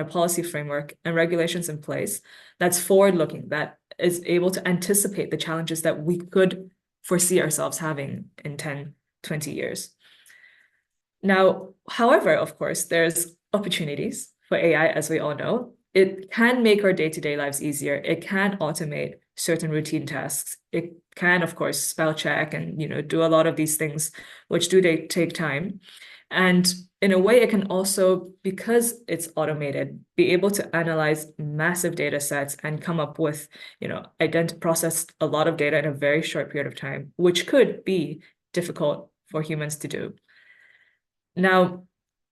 policy framework and regulations in place that's forward-looking, that is able to anticipate the challenges that we could foresee ourselves having in 10, 20 years. Now, however, of course, there's opportunities for AI, as we all know. It can make our day-to-day lives easier. It can automate certain routine tasks. It can, of course, spell check and do a lot of these things, which take time. And in a way, it can also, because it's automated, be able to analyze massive data sets and come up with, process a lot of data in a very short period of time, which could be difficult for humans to do. Now,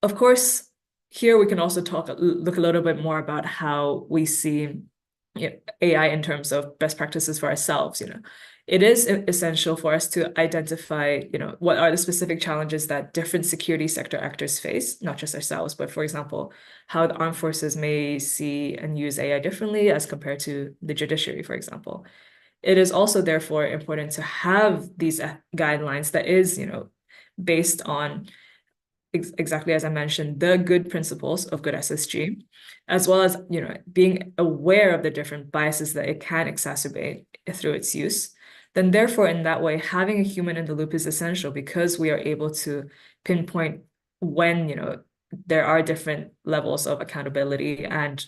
of course, here we can also look a little bit more about how we see AI in terms of best practices for ourselves. It is essential for us to identify, what are the specific challenges that different security sector actors face, not just ourselves, but for example, how the armed forces may see and use AI differently as compared to the judiciary, for example. It is also therefore important to have these guidelines that is, based on exactly as I mentioned, the good principles of good SSG, as well as, being aware of the different biases that it can exacerbate through its use. Then therefore, in that way, having a human in the loop is essential because we are able to pinpoint when, there are different levels of accountability. And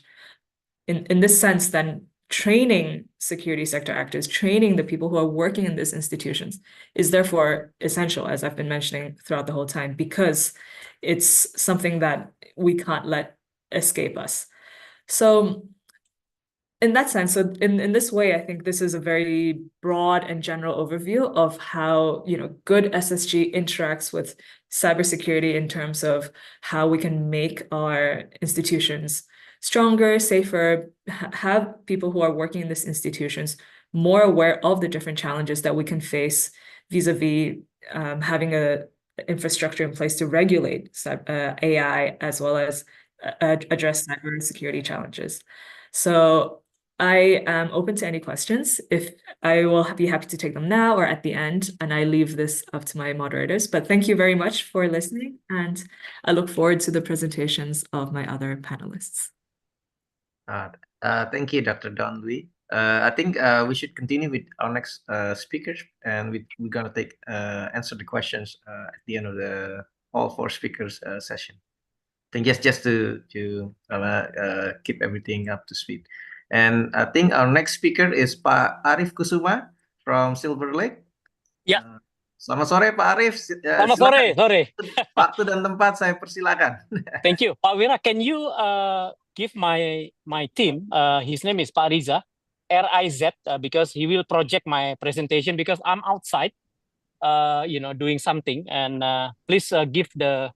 in this sense, then training security sector actors, training the people who are working in these institutions is therefore essential, as I've been mentioning throughout the whole time, because it's something that we can't let escape us. So in that sense, so in this way, I think this is a very broad and general overview of how, good SSG interacts with cybersecurity in terms of how we can make our institutions stronger, safer, have people who are working in these institutions more aware of the different challenges that we can face vis-a-vis having a infrastructure in place to regulate AI as well as address cybersecurity challenges. So I am open to any questions. If I will be happy to take them now or at the end, and I leave this up to my moderators. But thank you very much for listening, and I look forward to the presentations of my other panelists. Thank you, Dr. Don Louis. I think we should continue with our next speakers, and we're gonna answer the questions at the end of the all four speakers session. I think just to keep everything up to speed. And I think our next speaker is Pak Arif Kusuma from Silver Lake. Ya. Selamat sore Pak Arif. Selamat sore. Waktu dan tempat saya persilakan. Thank you. Pak Wira, can you give my team, his name is Pak Riza, R-I-Z, because he will project my presentation because I'm outside, doing something. And please give the,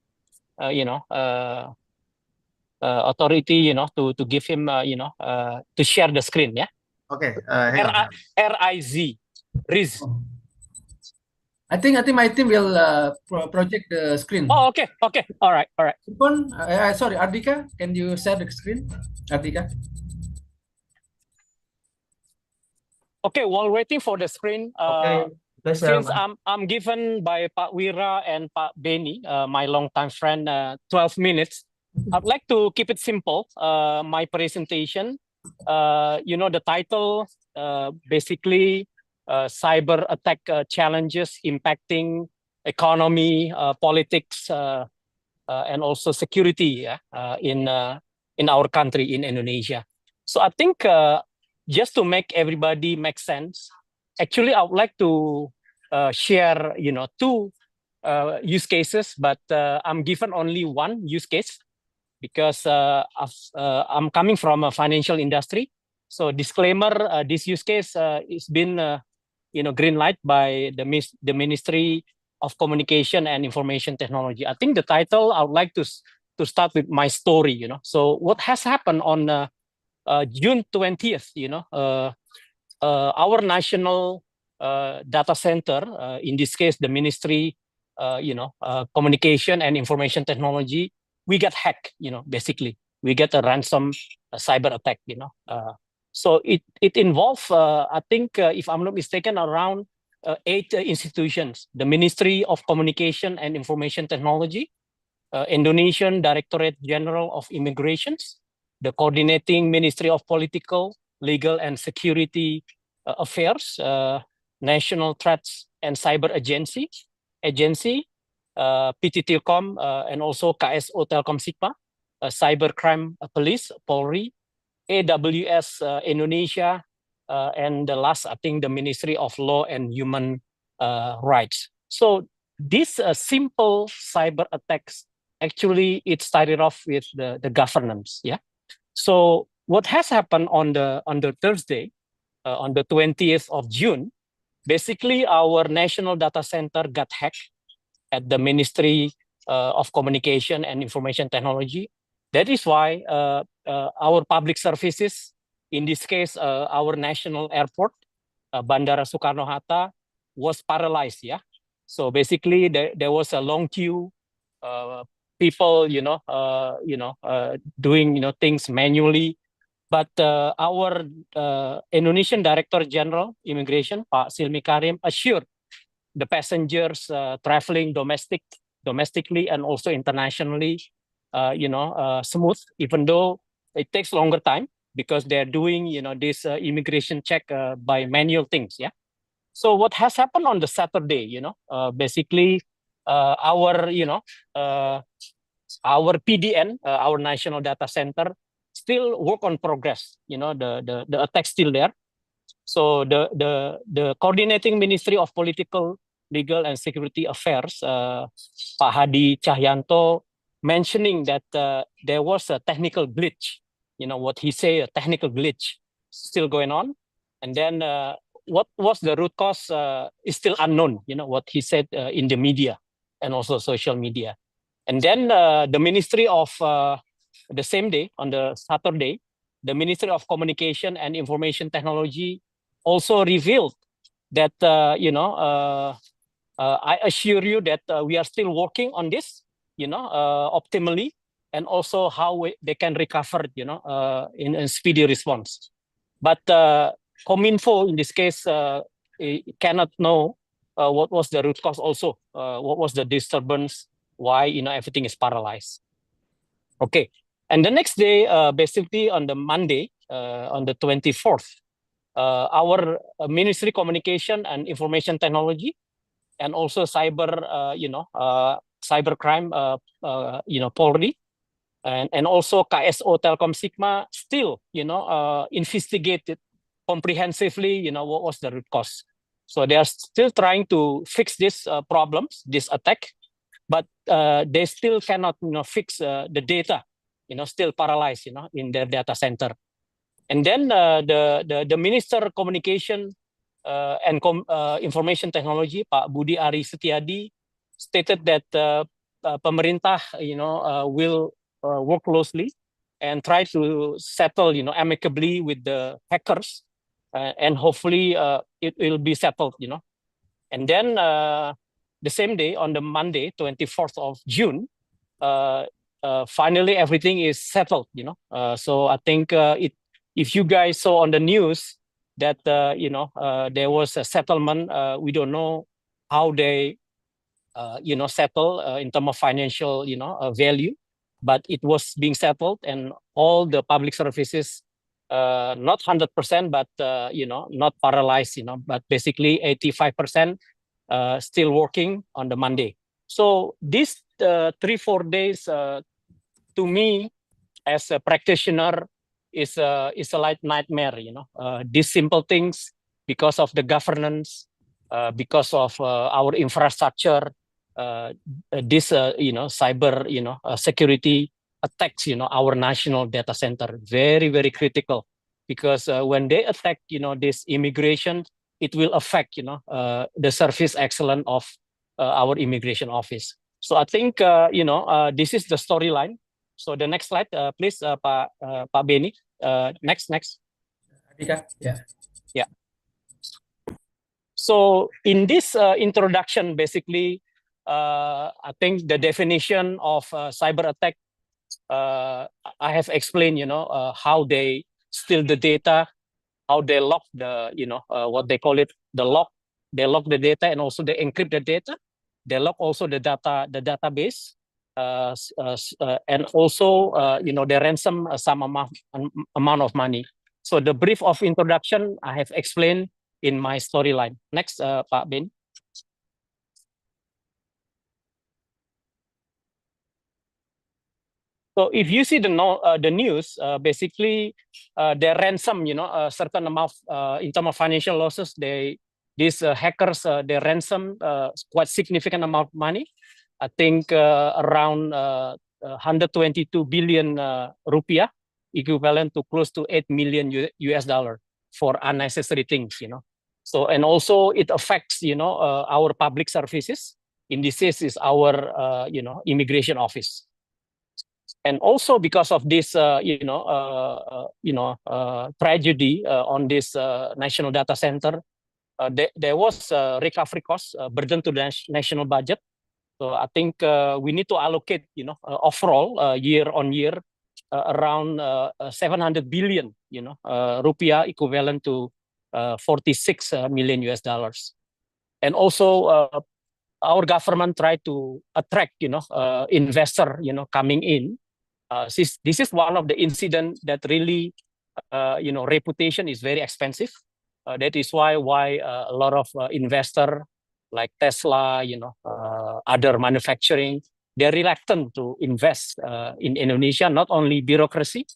authority, to give him, to share the screen, yeah? Okay. R-I-Z, Riz. I think my team will project the screen. Oh, okay. All right. Sorry, Ardika, can you share the screen? Ardika. Okay, while waiting for the screen, since I'm given by Pak Wira and Pak Beni, my longtime friend, 12 minutes, I'd like to keep it simple. My presentation, the title, basically, cyber attack challenges impacting economy, politics, and also security in our country, in Indonesia. So I think just to make everybody make sense, actually I would like to share, two use cases, but I'm given only one use case because I'm coming from a financial industry. So disclaimer, this use case is been green light by the Ministry of Communication and Information Technology. I think the title, I would like to start with my story, So what has happened on June 20th, our national data center, in this case, the Ministry, Communication and Information Technology, we got hacked, basically. We get a ransom cyber attack, So it involved, I think, if I'm not mistaken, around 8 institutions: the Ministry of Communication and Information Technology, Indonesian Directorate General of Immigrations, the coordinating Ministry of Political, Legal and Security Affairs, National Threats and Cyber Agency, PT Tilkom, and also KSO Telkom Sigma, Cybercrime Police, Polri, AWS Indonesia, and the last, I think, the Ministry of Law and Human Rights. So these simple cyber attacks, actually, it started off with the governance. Yeah. So what has happened on the Thursday, on the 20th of June, basically our national data center got hacked at the Ministry of Communication and Information Technology. That is why our public services, in this case, our national airport, Bandara Soekarno-Hatta, was paralyzed. Yeah. So basically, there was a long queue, people, doing, things manually. But our Indonesian Director General Immigration, Pak Silmi Karim, assured the passengers traveling domestically and also internationally, smooth, even though it takes longer time because they're doing, this immigration check by manual things. Yeah. So what has happened on the Saturday, basically our PDN, our National Data Center, still work on progress. The attack still there. So the coordinating Ministry of Political, Legal and Security Affairs, Pak Hadi Cahyanto, mentioning that there was a technical glitch. What he say, a technical glitch still going on. And then what was the root cause is still unknown. What he said in the media and also social media. And then the Ministry of, the same day, on the Saturday, the Ministry of Communication and Information Technology also revealed that, I assure you that we are still working on this, optimally, and also how they can recover, in a speedy response. But Kominfo, in this case, cannot know what was the root cause also, what was the disturbance, why, everything is paralyzed. Okay. And the next day, basically on the Monday, on the 24th, our Ministry Communication and Information Technology, and also cybercrime, Polri, and also KSO Telkom Sigma still, investigated comprehensively, what was the root cause. So they are still trying to fix this problems, this attack, but they still cannot, fix the data, still paralyzed, in their data center. And then the Minister Communication and Information Technology, Pak Budi Ari Setiadi, stated that pemerintah, will work closely and try to settle, amicably with the hackers, and hopefully it will be settled, And then the same day, on the Monday, 24th of June, finally everything is settled, So I think if you guys saw on the news that there was a settlement, we don't know how they settle in terms of financial value, but it was being settled, and all the public services, not 100%, but not paralyzed, but basically 85% still working on the Monday. So these 3-4 days, to me, as a practitioner, is a light nightmare. These simple things, because of the governance, because of our infrastructure, this cyber security attacks our national data center, very, very critical, because when they attack this immigration, it will affect the service excellence of our immigration office. So I think this is the storyline. So the next slide, please, Pak Beni. Next. Adhika, yeah. Yeah. So in this introduction, basically, I think the definition of cyber attack, I have explained, how they steal the data, how they lock the, what they call it, the lock. They lock the data, and also they encrypt the data. They lock also the database. and also they ransom some amount of money. So the brief of introduction I have explained in my storyline. Next, Pak Ben. So if you see the news, basically they ransom, a certain amount in terms of financial losses. These hackers they ransom quite significant amount of money. I think around 122 billion rupiah, equivalent to close to 8 million US dollar for unnecessary things, So and also it affects our public services. In this case is our immigration office. And also because of this, tragedy on this national data center, there was recovery cost burden to the national budget. So I think we need to allocate, overall year on year around 700 billion, rupiah, equivalent to 46 million US dollars. And also our government tried to attract, investor, coming in. This is one of the incidents that really, reputation is very expensive. That is why a lot of investor like Tesla, other manufacturing, they're reluctant to invest in Indonesia. Not only bureaucracy,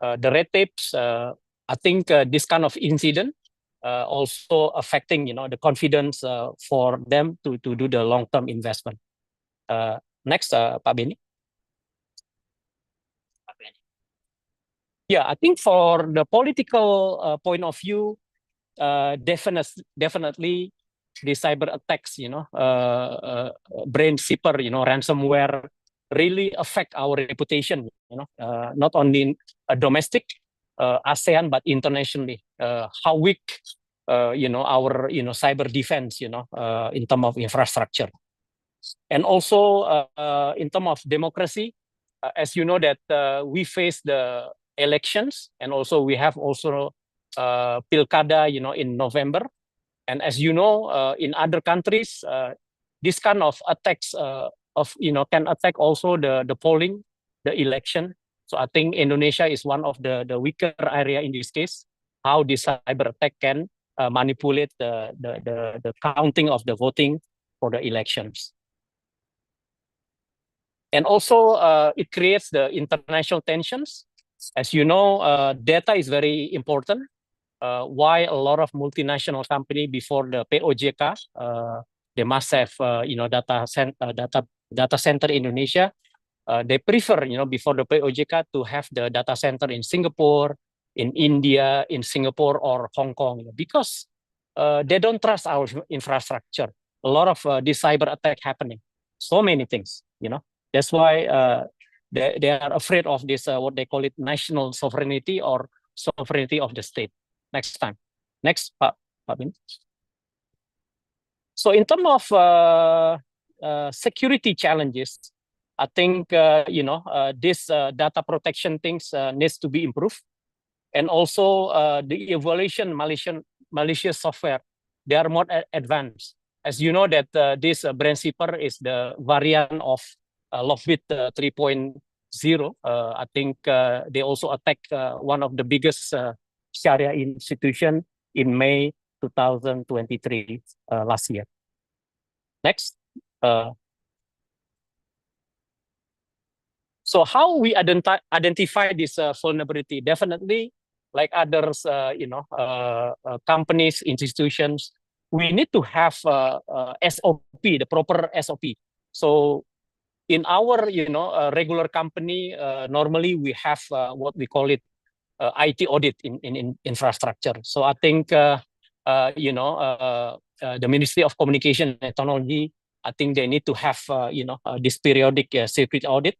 the red tapes. I think this kind of incident also affecting, the confidence for them to do the long-term investment. Next, Pak Beni. Yeah, I think for the political point of view, definitely the cyber attacks, brain zipper, ransomware really affect our reputation, not only in domestic ASEAN but internationally. How weak, our cyber defense, in terms of infrastructure, and also in terms of democracy, as you know that we face the elections, and also we have also Pilkada, in November. And as you know, in other countries, this kind of attacks can attack also the polling, the election. So I think Indonesia is one of the weaker area in this case. How this cyber attack can manipulate the counting of the voting for the elections. And also it creates the international tensions. As you know, data is very important. Why a lot of multinational company before the POJK, they must have data center in Indonesia. They prefer before the POJK to have the data center in Singapore, in India, in Singapore or Hong Kong, because they don't trust our infrastructure. A lot of this cyber attack happening. So many things, That's why they are afraid of this, what they call it, national sovereignty or sovereignty of the state. Next time. Next, Pak Bin. So in terms of security challenges, I think, this data protection things needs to be improved. And also the evaluation malicious software, they are more advanced. As you know that this brain zipper is the variant of Lockbit 3.0. I think they also attacked one of the biggest Sharia institution in May 2023 last year. Next. So how we identify this vulnerability? Definitely, like others, companies, institutions, we need to have SOP, the proper SOP. So in our, regular company, normally we have what we call it IT audit in infrastructure. So I think, the Ministry of Communication and Technology, I think they need to have, this periodic security audit,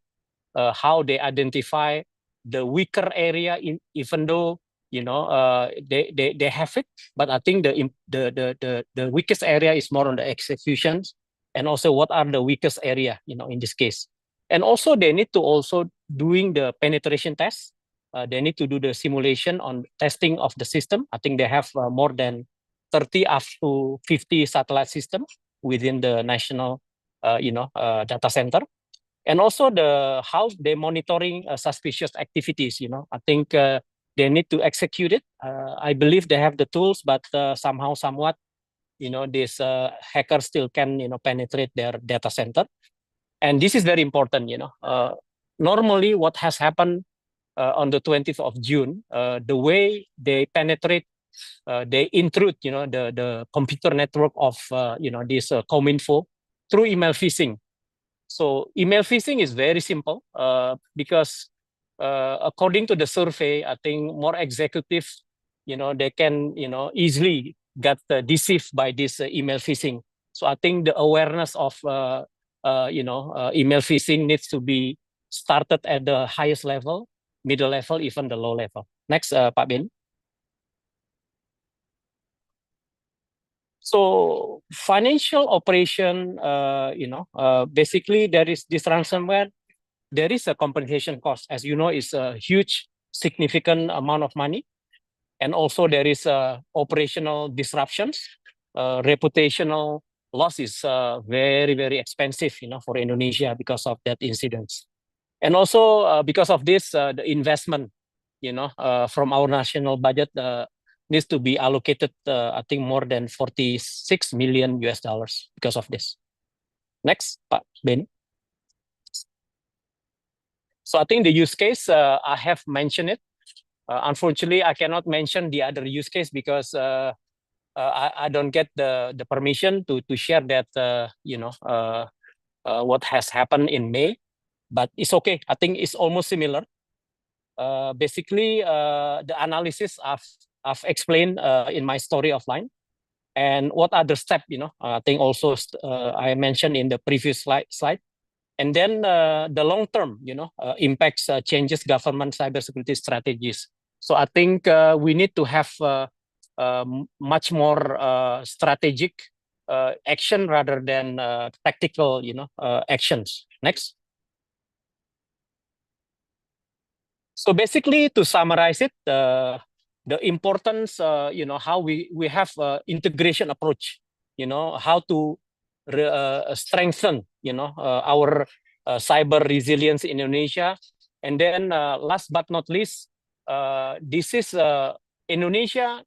how they identify the weaker area, even though, they have it, but I think the weakest area is more on the executions, and also what are the weakest area, in this case. And also they need to also doing the penetration test. They need to do the simulation on testing of the system. I think they have more than 30 up to 50 satellite systems within the national, data center. And also how they monitoring suspicious activities. I think they need to execute it. I believe they have the tools, but somehow, somewhat, these hackers still can penetrate their data center. And this is very important. Normally what has happened on the 20th of June, the way they penetrate, they intrude, the computer network of, this Kominfo through email phishing. So email phishing is very simple because according to the survey, I think more executives, they can, easily get deceived by this email phishing. So I think the awareness of, email phishing needs to be started at the highest level, middle level, even the low level. Next, Pak Ben. So financial operation, basically there is this ransomware. There is a compensation cost, as you know, is a huge, significant amount of money, and also there is operational disruptions, reputational loss is very, very expensive, for Indonesia because of that incidents, and also because of this, the investment, from our national budget needs to be allocated, I think more than 46 million US dollars because of this. Next, Pak Ben. So I think the use case, I have mentioned it. Unfortunately, I cannot mention the other use case because I don't get the permission to share that, what has happened in May, but it's okay. I think it's almost similar. Basically, the analysis I've explained in my story offline, and what other step, I think also I mentioned in the previous slide. And then the long term, impacts changes government cybersecurity strategies. So I think we need to have much more strategic action rather than tactical, actions. Next. So basically, to summarize it, the importance, how we have integration approach, how to strengthen, our cyber resilience in Indonesia. And then last but not least, this is Indonesia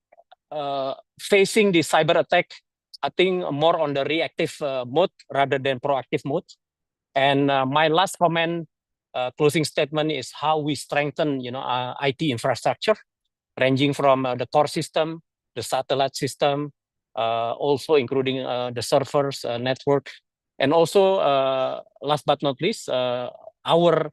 facing the cyber attack, I think more on the reactive mode rather than proactive mode. And my last comment, closing statement is how we strengthen, IT infrastructure, ranging from the core system, the satellite system, also including the servers, network, and also last but not least, our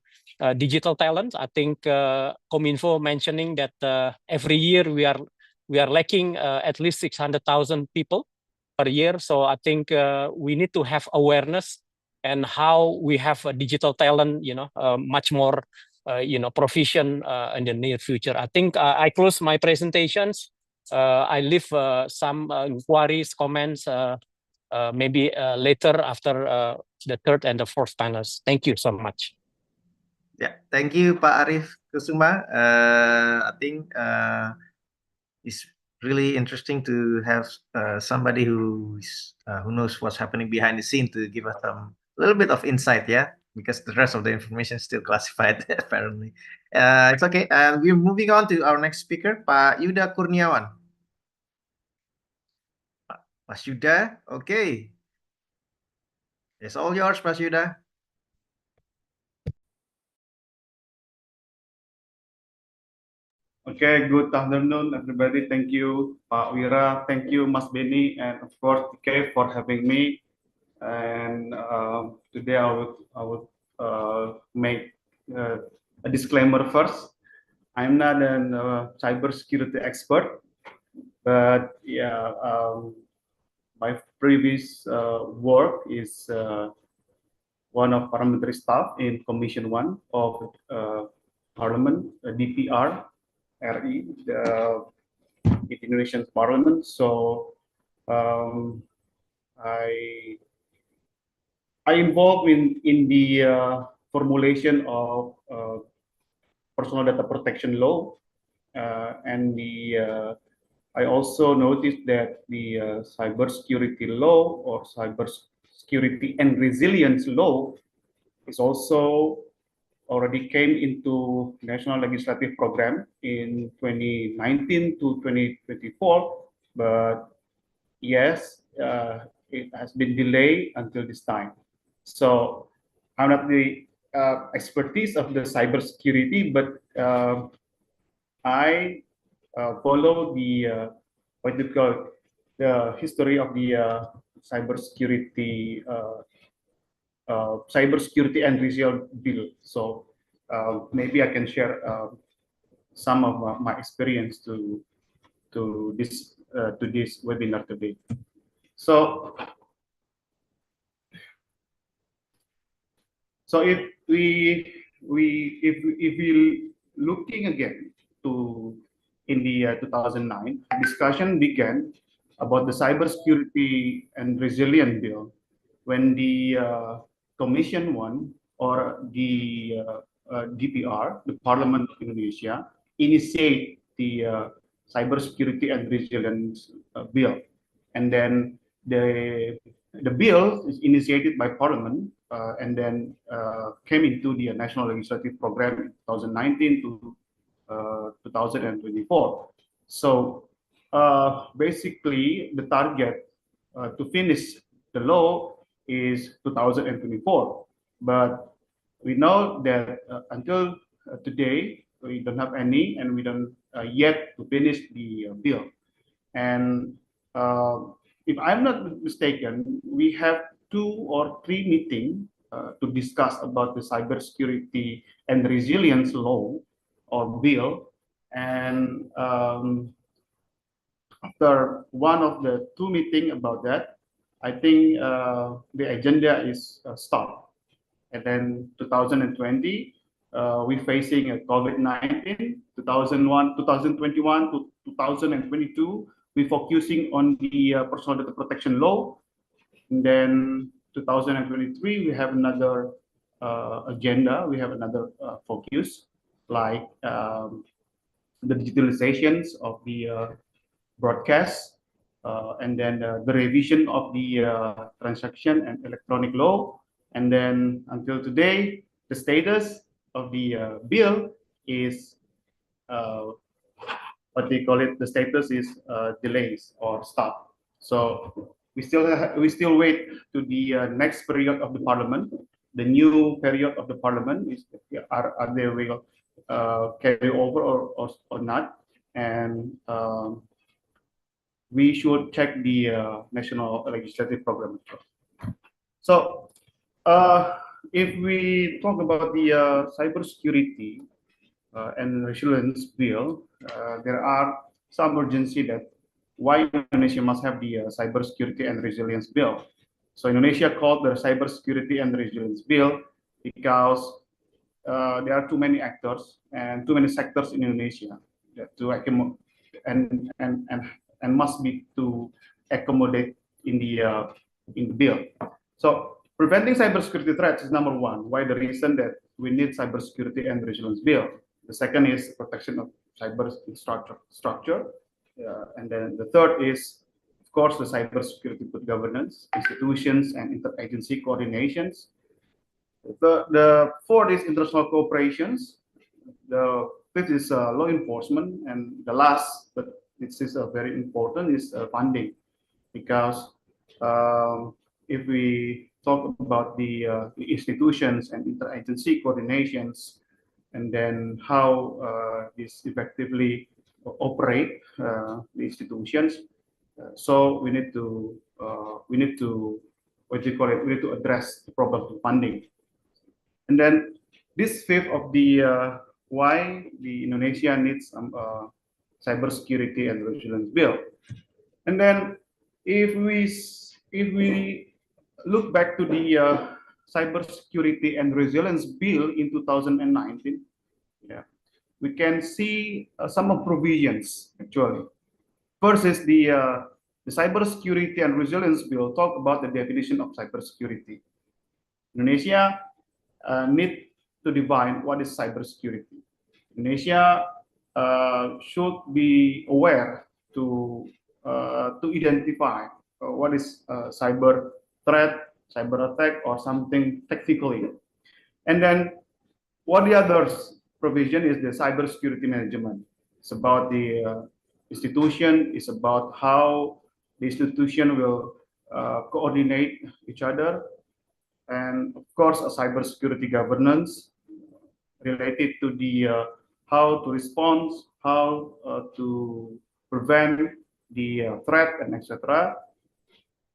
digital talent. I think Kominfo mentioning that every year we are lacking at least 600,000 people per year. So I think we need to have awareness and how we have a digital talent, much more, proficient in the near future. I think I close my presentations. I leave some inquiries, comments, maybe later after the third and the fourth panels. Thank you so much. Yeah, thank you, Pak Arif Kusuma. I think it's really interesting to have somebody who knows what's happening behind the scene to give us a little bit of insight, yeah, because the rest of the information is still classified apparently. It's okay. We're moving on to our next speaker, Pak Yuda Kurniawan. Mas Yuda, okay. It's all yours, Mas Yuda. Okay, good afternoon, everybody. Thank you, Pak Wira. Thank you, Mas Beni, and of course, DCAF for having me. And today I would make a disclaimer first. I'm not a cybersecurity expert, but yeah, my previous work is one of parliamentary staff in Commission 1 of Parliament, DPR. RI, the Indonesian Parliament. So I involved in the formulation of personal data protection law, and I also noticed that the cybersecurity law or cybersecurity and resilience law is also already came into national legislative program in 2019 to 2024, but yes, it has been delayed until this time. So I'm not the expertise of the cybersecurity, but I follow the what you call the history of the cybersecurity cybersecurity and resilience bill. So maybe I can share some of my experience to this webinar today. So if we looking again to in the 2009 discussion began about the cybersecurity and resilience bill when the Commission One or the DPR, the Parliament of Indonesia, initiate the cybersecurity and resilience bill, and then the bill is initiated by Parliament and then came into the national legislative program in 2019 to 2024. So basically, the target to finish the law is 2024, but we know that until today we don't have any, and we don't yet to finish the bill. And if I'm not mistaken, we have 2 or 3 meetings to discuss about the cybersecurity and resilience law or bill. And after one of the 2 meetings about that, I think the agenda is stopped. And then 2020, we're facing a COVID-19. 2021 to 2022, we're focusing on the personal data protection law. And then 2023, we have another agenda. We have another focus, like the digitalizations of the broadcast, and then the revision of the transaction and electronic law. And then until today, the status of the bill is what they call it. The status is delays or stop. So we still wait to the next period of the Parliament. The new period of the Parliament is are they will carry over or not, and we should check the national legislative program. So if we talk about the cybersecurity and resilience bill, there are some urgency that why Indonesia must have the cybersecurity and resilience bill. So Indonesia called the cybersecurity and resilience bill because there are too many actors and too many sectors in Indonesia to accommodate and must be to accommodate in the bill. So preventing cybersecurity threats is number 1. Why the reason that we need cybersecurity and resilience bill? The second is protection of cyber structure, and then the third is, of course, the cybersecurity good governance, institutions, and interagency coordinations. The fourth is international cooperations. The fifth is law enforcement, and the last, but this is very important, is funding, because if we talk about the institutions and interagency coordinations, and then how this effectively operate the institutions, so we need to what do you call it? We need to address the problem of funding. And then this fifth of the why the Indonesia needs some cybersecurity and resilience bill. And then if we look back to the cybersecurity and resilience bill in 2019, we can see some of provisions actually. First is the cybersecurity and resilience bill talk about the definition of cybersecurity. Indonesia need to define what is cybersecurity. Indonesia should be aware to identify what is cyber threat, cyber attack, or something technically. And then what the other provision is the cybersecurity management. It's about the institution. It's about how the institution will coordinate each other, and of course, a cybersecurity governance related to the how to respond, how to prevent the threat, and etc.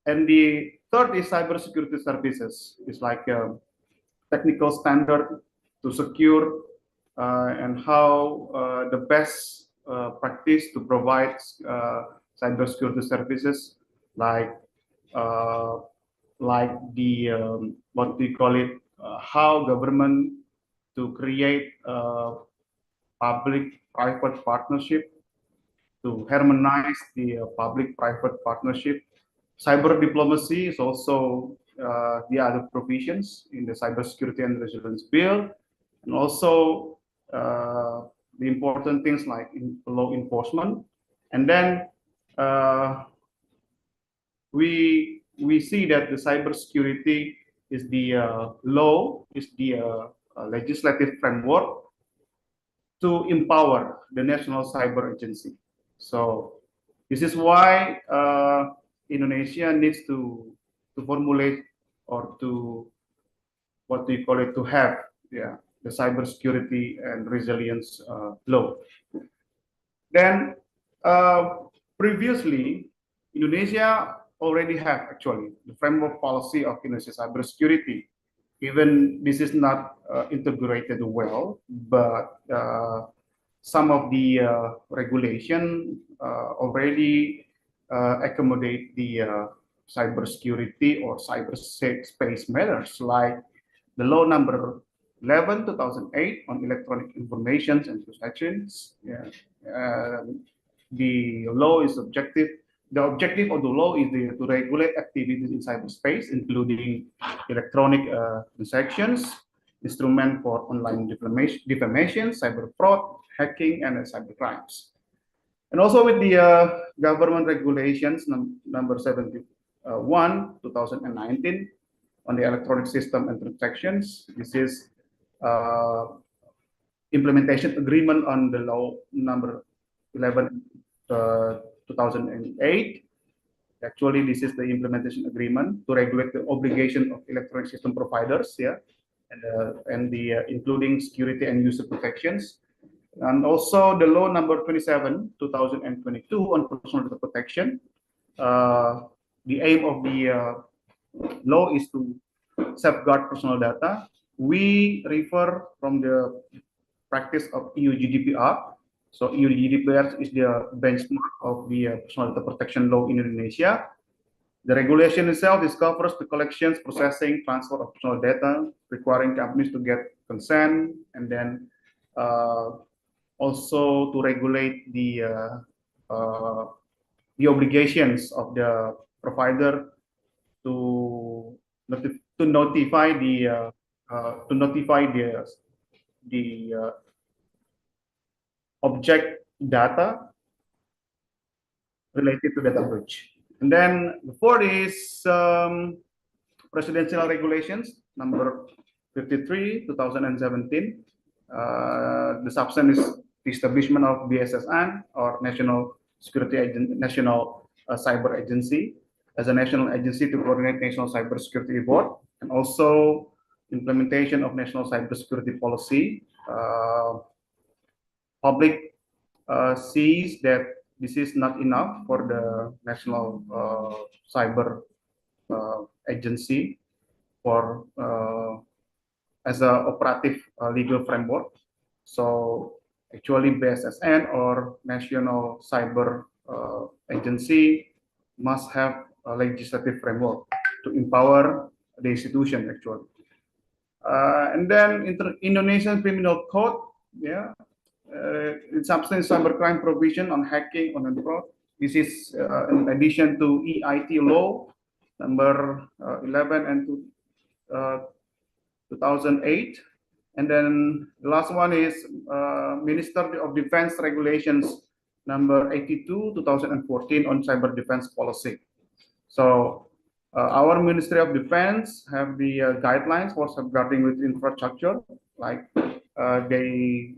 And the third is cybersecurity services. It's like a technical standard to secure and how the best practice to provide cybersecurity services, like the what we call it, how government to create public-private partnership to harmonize the public-private partnership. Cyber diplomacy is also the other provisions in the Cybersecurity and Resilience Bill, and also the important things like law enforcement. And then we see that the cybersecurity is the law, is the legislative framework to empower the National Cyber Agency. So this is why Indonesia needs to formulate or to what do you call it, to have the cybersecurity and resilience law. Then previously Indonesia already have actually the framework policy of Indonesia cybersecurity. Even this is not integrated well, but some of the regulation already accommodate the cybersecurity or cyberspace matters, like the law number 11/2008 on electronic information and transactions. The law is objective. The objective of the law is to regulate activities in cyberspace, including electronic transactions, instrument for online defamation, cyber fraud, hacking, and cyber crimes. And also with the government regulations number 71/2019 on the electronic system and transactions. This is implementation agreement on the law number 11/2008. Actually, this is the implementation agreement to regulate the obligation of electronic system providers, and the including security and user protections. And also the law number 27/2022 on personal data protection. The aim of the law is to safeguard personal data. We refer from the practice of EU GDPR. So EU GDPR is the benchmark of the personal data protection law in Indonesia. The regulation itself covers the collections, processing, transfer of personal data, requiring companies to get consent, and then also to regulate the obligations of the provider to notify the object data related to data breach. And then the fourth is presidential regulations number 53/2017. The substance is the establishment of BSSN, or National Cyber Agency, as a national agency to coordinate national cybersecurity effort, and also implementation of national cybersecurity policy. Public sees that this is not enough for the national cyber agency for as a operative legal framework. So actually BSSN, or National Cyber Agency, must have a legislative framework to empower the institution actually. And then Indonesian Criminal Code, in substance cybercrime provision on hacking, on fraud. This is in addition to EIT law number 11 and 2008. And then the last one is Ministry of Defense regulations number 82/2014 on cyber defense policy. So Our Ministry of Defense have the guidelines for safeguarding with infrastructure, like they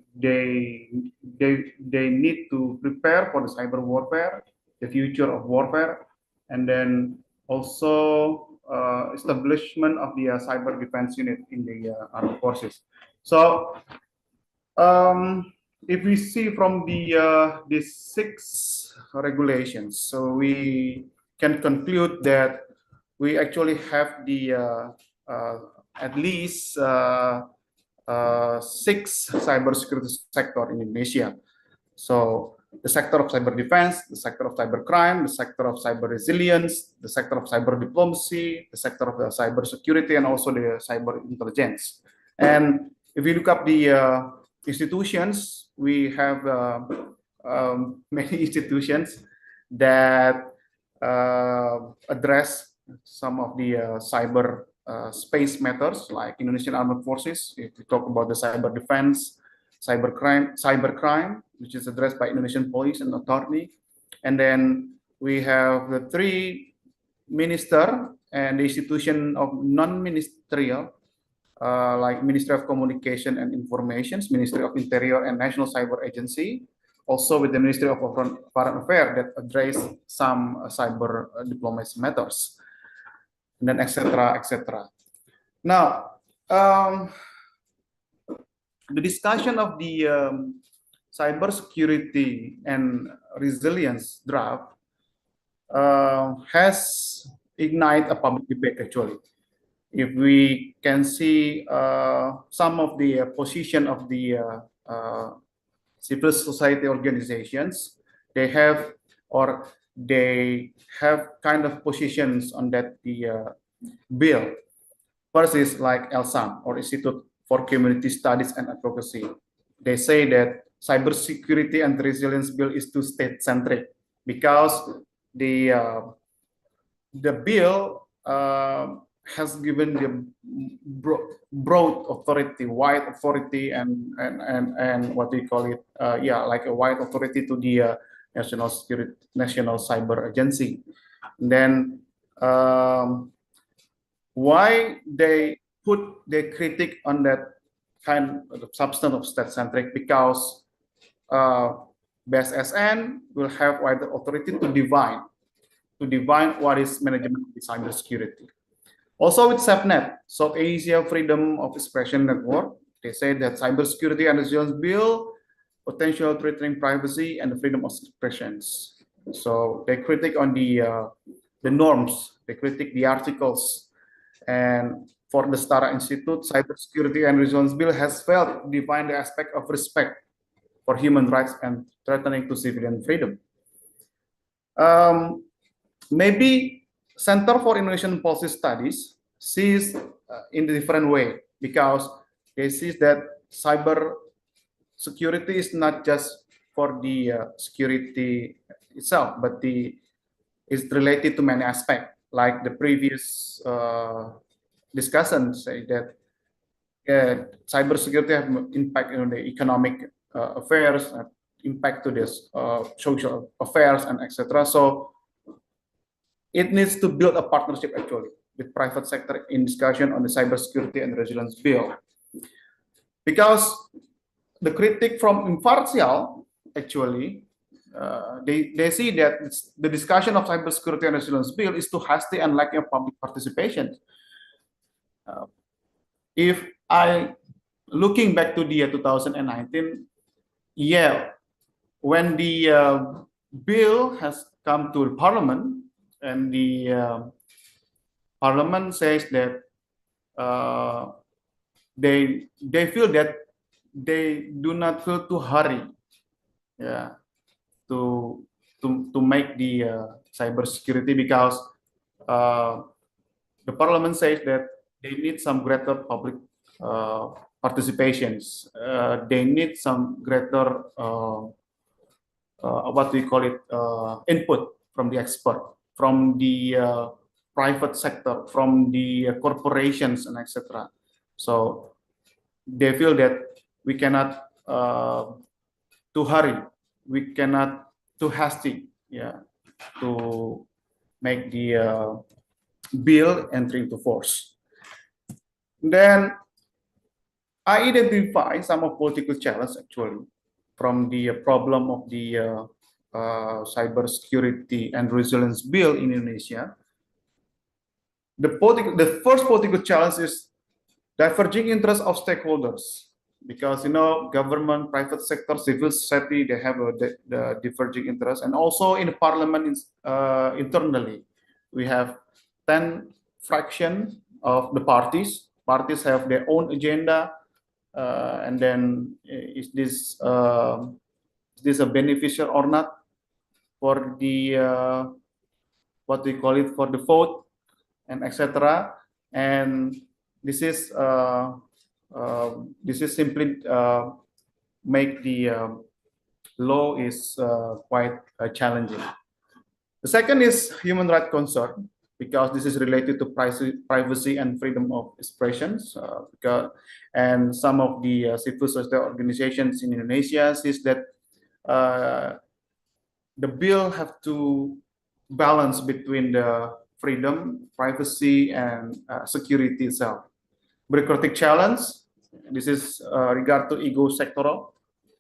need to prepare for the cyber warfare, the future of warfare, and then also establishment of the cyber defense unit in the armed forces. So if we see from the 6 regulations, so we can conclude that we actually have the at least 6 cybersecurity sector in Indonesia. So the sector of cyber defense, the sector of cyber crime, the sector of cyber resilience, the sector of cyber diplomacy, the sector of the cyber security, and also the cyber intelligence. And if you look up the institutions, we have many institutions that address some of the cyber space matters, like Indonesian Armed Forces. If we talk about the cyber defense, cyber crime, which is addressed by Indonesian Police and Authority. And then we have the 3 minister and the institution of non-ministerial, like Ministry of Communication and Informations, Ministry of Interior, and National Cyber Agency. Also with the Ministry of Foreign Affairs that address some cyber diplomacy matters, and then etc. etc. Now, the discussion of the cybersecurity and resilience draft has ignited a public debate actually. If we can see some of the position of the civil society organizations, they have kind of positions on that the bill. First is like ELSAM, or Institute for Community Studies and Advocacy. They say that cybersecurity and resilience bill is too state-centric because the bill has given the broad authority, wide authority, and what do you call it? Like a wide authority to the National Cyber Agency. And then why they put their critique on that kind of substance of state-centric? Because BSSN will have wider authority to define what is management of cybersecurity. Also with SafeNet, South Asia Freedom of Expression Network, they say that cybersecurity and resilience bill potential threatening privacy and the freedom of expressions. So they critique on the norms, they critique the articles, and for the Stara Institute, cybersecurity and resilience bill has failed to define the aspect of respect for human rights and threatening to civilian freedom. Maybe Center for Indonesian Policy Studies sees in a different way, because they see that cyber security is not just for the security itself, but is related to many aspects. Like the previous discussion say that cybersecurity have impact on the economic affairs, impact to this social affairs, and etc. So it needs to build a partnership actually with private sector in discussion on the cybersecurity and resilience bill, because the critique from impartial actually they see that the discussion of cybersecurity and resilience bill is too hasty and lacking of public participation. If I looking back to the 2019, when the bill has come to Parliament, and the Parliament says that they feel that they do not feel too hurry, to make the cybersecurity, because the Parliament says that they need some greater public participations. They need some greater what do you call it, input from the expert, from the private sector, from the corporations, and etc. So they feel that we cannot too hurry, we cannot too hasty, to make the bill entering into force. Then I identify some of political challenges actually from the problem of the cybersecurity and resilience bill in Indonesia. The first political challenge is diverging interests of stakeholders, because government, private sector, civil society, they have the diverging interests, and also in the parliament internally, we have 10 fraction of the parties. Parties have their own agenda, and then is this a beneficial or not for the what we call it, for the vote, and etc. And this is simply make the law is quite challenging. The second is human rights concern, because this is related to privacy and freedom of expressions. And some of the civil society organizations in Indonesia says that the bill have to balance between the freedom, privacy, and security itself. Bureaucratic challenge. This is regard to ego sectoral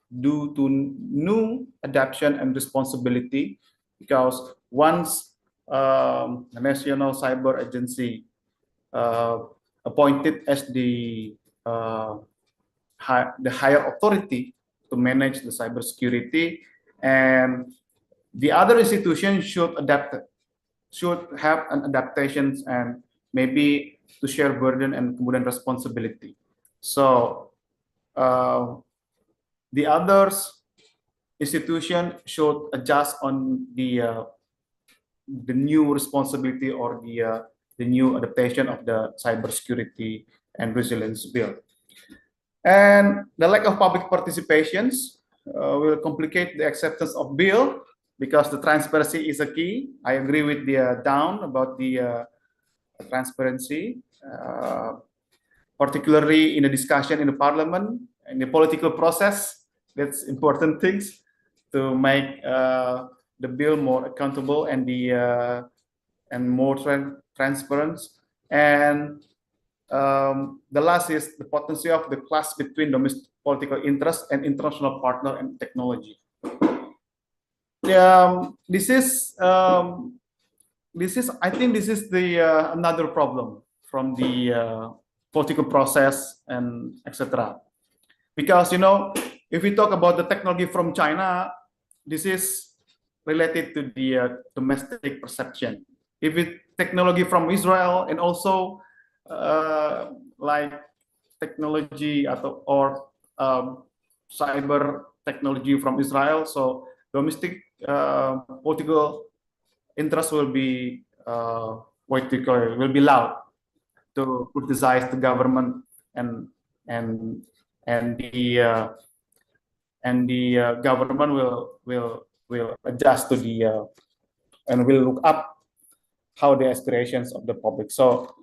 due to new adaptation and responsibility, because once the National Cyber Agency appointed as the higher authority to manage the cybersecurity, and the other institutions should have an adaptations and maybe to share burden and kemudian responsibility. So the others institution should adjust on the new responsibility or the new adaptation of the cybersecurity and resilience bill. And the lack of public participations will complicate the acceptance of bill, because the transparency is a key. I agree with the Down about the transparency, particularly in the discussion in the parliament and the political process. That's important things to make the bill more accountable and more transparent. And the last is the potential of the clash between domestic political interest and international partner and technology. This is I think this is the another problem from the political process and etc. Because if we talk about the technology from China, this is related to the domestic perception. If it technology from Israel, and also like technology or cyber technology from Israel, so domestic political interest will be will be loud to criticize the government and the government will adjust to the and will look up how the aspirations of the public. So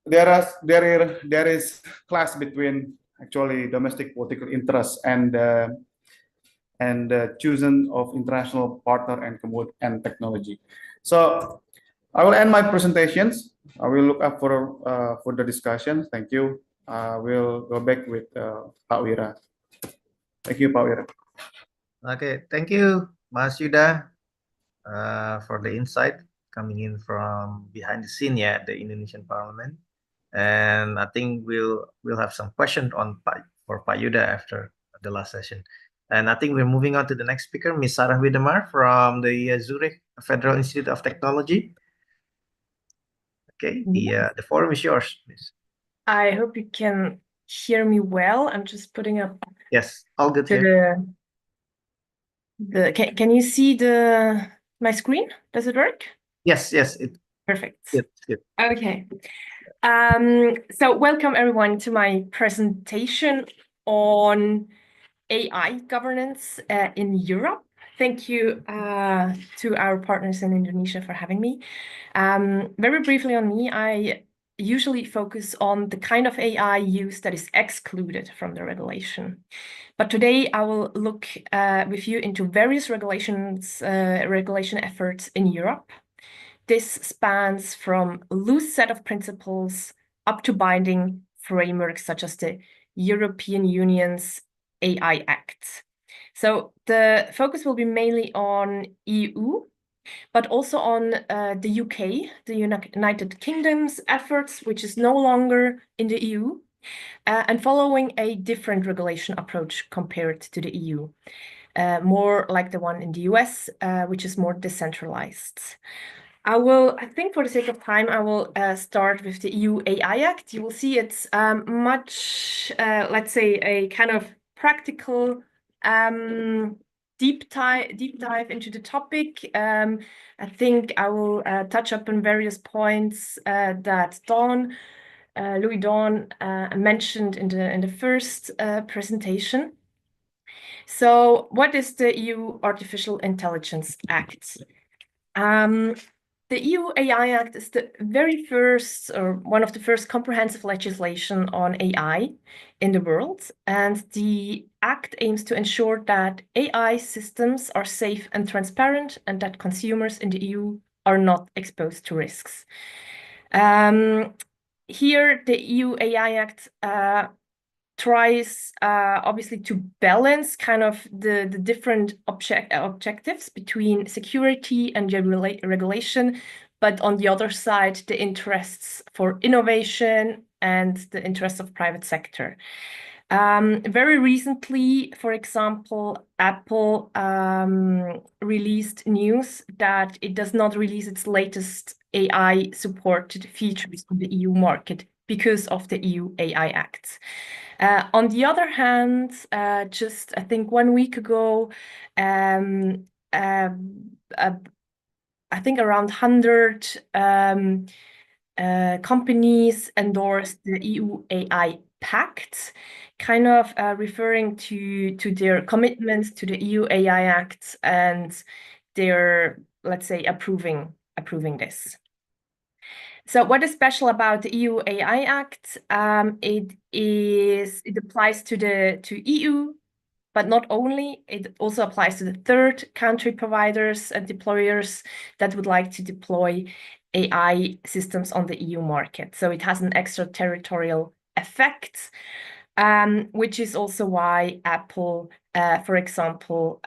there is clash between actually domestic political interests and choosing of international partner and technology. So I will end my presentations. I will look up for the discussion. Thank you. We'll go back with Pak Wira. Thank you, Pak Wira. Okay, thank you, Mas Yuda, for the insight coming in from behind the scene at the Indonesian Parliament. And I think we'll have some questions for Pak Yuda after the last session. And I think we're moving on to the next speaker, Ms. Sarah Widemar from the Zurich Federal Institute of Technology. Okay, the forum is yours, please. I hope you can hear me well. I'm just putting up. Yes, all good here. Can you see my screen? Does it work? Yes. Perfect. Good. Okay. So welcome everyone to my presentation on AI governance in Europe. Thank you to our partners in Indonesia for having me. Very briefly on me, I usually focus on the kind of AI use that is excluded from the regulation. But today I will look with you into various regulation efforts in Europe This spans from a loose set of principles up to binding frameworks such as the European Union's AI Act. So the focus will be mainly on EU, but also on the UK, the United Kingdom's efforts, which is no longer in the EU, and following a different regulation approach compared to the EU, more like the one in the US, which is more decentralized. I think for the sake of time, I will start with the EU AI Act. You will see it's much, let's say, a kind of practical deep dive into the topic. I think I will touch up on various points that Louis Dawn mentioned in the first presentation. So what is the EU Artificial Intelligence Act? The EU AI Act is the very first, or one of the first comprehensive legislation on AI in the world. And the act aims to ensure that AI systems are safe and transparent and that consumers in the EU are not exposed to risks. Here, the EU AI Act tries obviously to balance kind of the different objectives between security and regulation, but on the other side, the interests for innovation and the interests of private sector. Very recently, for example, Apple released news that it does not release its latest AI-supported features on the EU market because of the EU AI Act. On the other hand, just I think 1 week ago, I think around 100 companies endorsed the EU AI Pact, kind of referring to their commitments to the EU AI Act and their, let's say, approving this. So what is special about the EU AI Act? It applies to EU, but not only, it also applies to the third country providers and deployers that would like to deploy AI systems on the EU market. So it has an extraterritorial effect, which is also why Apple, for example,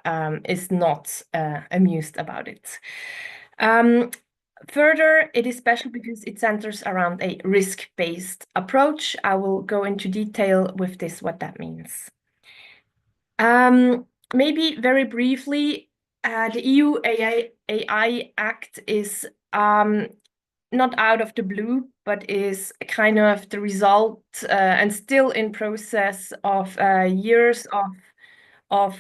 is not amused about it. Further, it is special because it centers around a risk-based approach. I will go into detail with this, what that means. Maybe very briefly, the EU AI Act is not out of the blue, but is kind of the result and still in process of years of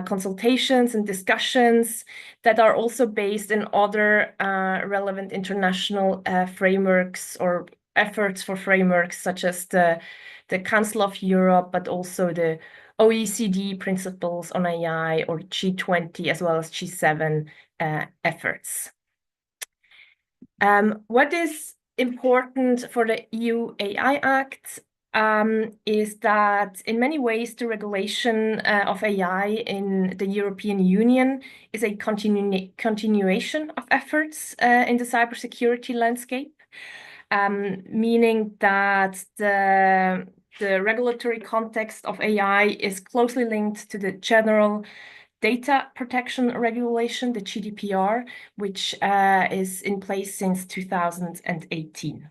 consultations and discussions that are also based in other relevant international frameworks or efforts for frameworks such as the Council of Europe, but also the OECD principles on AI or G20 as well as G7 efforts. What is important for the EU AI Act is that in many ways the regulation of AI in the European Union is a continuation of efforts in the cybersecurity landscape, meaning that the regulatory context of AI is closely linked to the general data protection regulation, the GDPR, which is in place since 2018.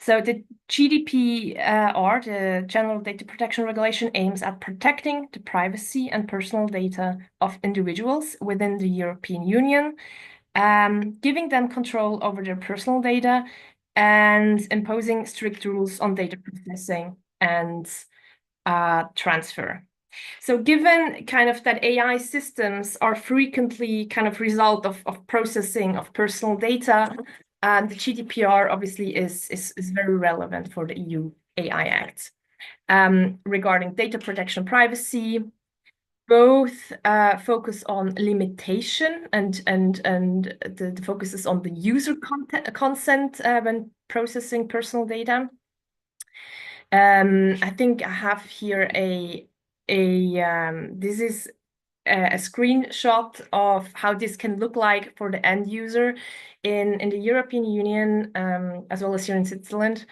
So the GDPR, the General Data Protection Regulation, aims at protecting the privacy and personal data of individuals within the European Union, giving them control over their personal data and imposing strict rules on data processing and transfer. So given kind of that AI systems are frequently kind of result of processing of personal data, the GDPR obviously is very relevant for the EU AI Act. Regarding data protection privacy, both focus on limitation and the focus is on the user consent when processing personal data. I think I have here this is a screenshot of how this can look like for the end user in the European Union, as well as here in Switzerland.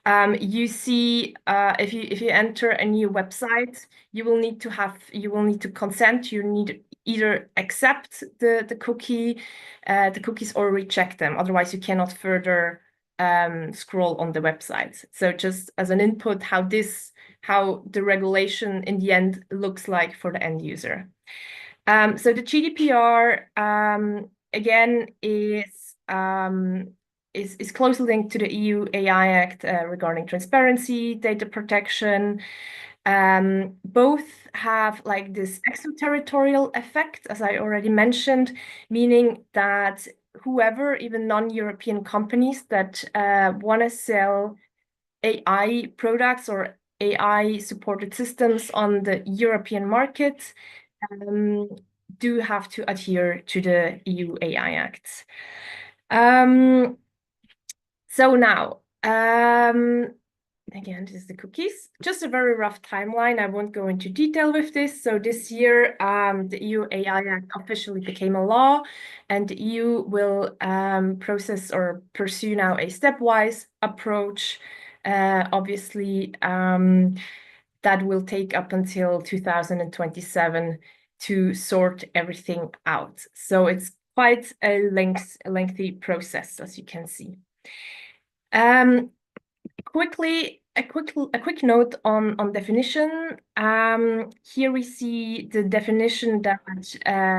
You see, if you enter a new website, you will need to consent. You need either accept the cookies or reject them. Otherwise, you cannot further scroll on the website. So just as an input, how the regulation in the end looks like for the end user. So the GDPR again is closely linked to the EU AI Act regarding transparency, data protection. Both have like this extraterritorial effect, as I already mentioned, meaning that whoever, even non-European companies that want to sell AI products or AI-supported systems on the European market do have to adhere to the EU AI Act. So now, again, this is the cookies. Just a very rough timeline. I won't go into detail with this. So this year, the EU AI Act officially became a law, and the EU will process or pursue now a stepwise approach. Obviously, that will take up until 2027 to sort everything out. So it's quite a lengthy process, as you can see. Quickly, a quick note on definition. Here we see the definition that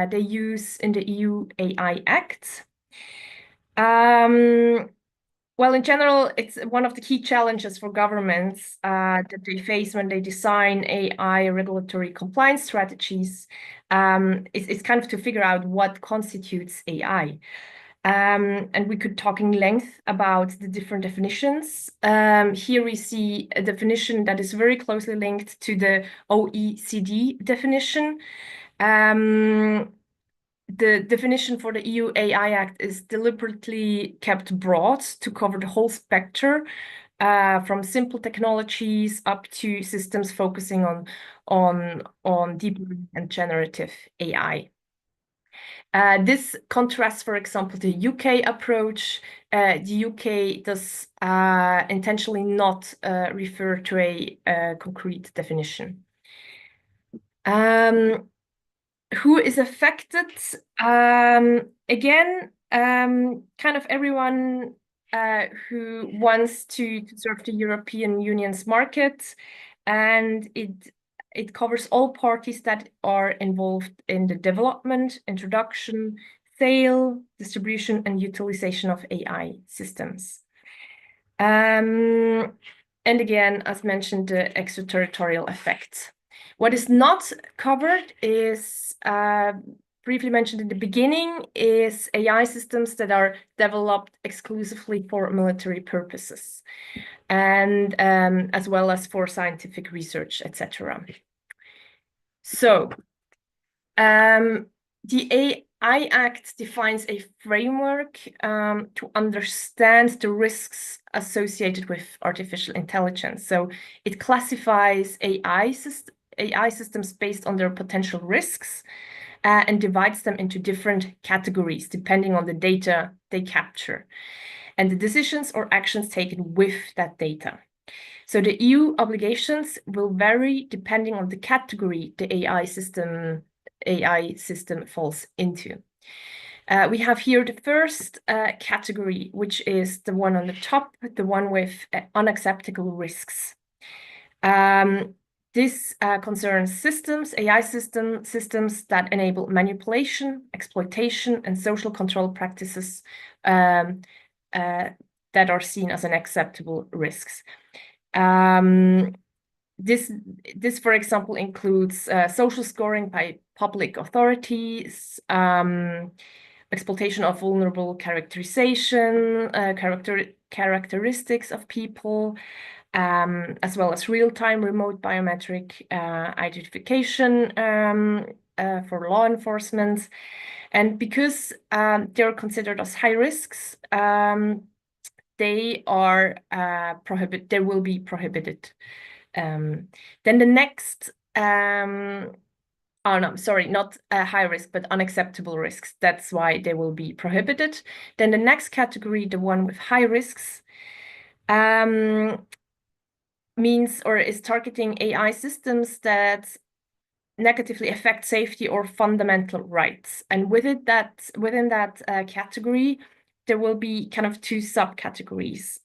they use in the EU AI Act. Well, in general, it's one of the key challenges for governments that they face when they design AI regulatory compliance strategies. It's kind of to figure out what constitutes AI. And we could talk in length about the different definitions. Here we see a definition that is very closely linked to the OECD definition. The definition for the EU AI Act is deliberately kept broad to cover the whole spectrum, from simple technologies up to systems focusing on deep learning and generative AI. This contrasts, for example, the UK approach. The UK does intentionally not refer to a concrete definition. Who is affected? Again, kind of everyone who wants to serve the European Union's market, and it covers all parties that are involved in the development, introduction, sale, distribution, and utilization of AI systems. And again, as mentioned, the extraterritorial effect. What is not covered is, briefly mentioned in the beginning, is AI systems that are developed exclusively for military purposes, and as well as for scientific research, etc. So, the AI Act defines a framework to understand the risks associated with artificial intelligence. So it classifies AI systems based on their potential risks and divides them into different categories depending on the data they capture and the decisions or actions taken with that data. So the EU obligations will vary depending on the category the AI system falls into. We have here the first category, which is the one on the top, the one with unacceptable risks. This concerns AI systems that enable manipulation, exploitation, and social control practices that are seen as unacceptable risks. This, for example, includes social scoring by public authorities, exploitation of vulnerable characteristics of people, as well as real-time remote biometric identification for law enforcement. And because they're considered as high risks, they will be prohibited. Then the next Oh, no, sorry, not high risk, but unacceptable risks. That's why they will be prohibited. Then the next category, the one with high risks, means or is targeting AI systems that negatively affect safety or fundamental rights. And within that category, there will be kind of two subcategories.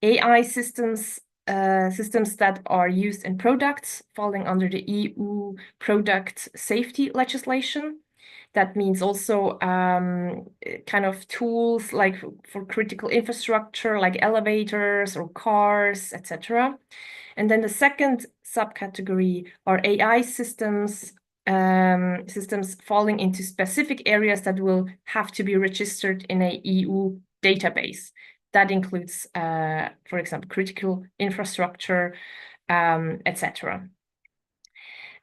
AI systems that are used in products falling under the EU product safety legislation. That means also kind of tools like for critical infrastructure, like elevators or cars, etc. And then the second subcategory are AI systems falling into specific areas that will have to be registered in a EU database. That includes, for example, critical infrastructure, etc.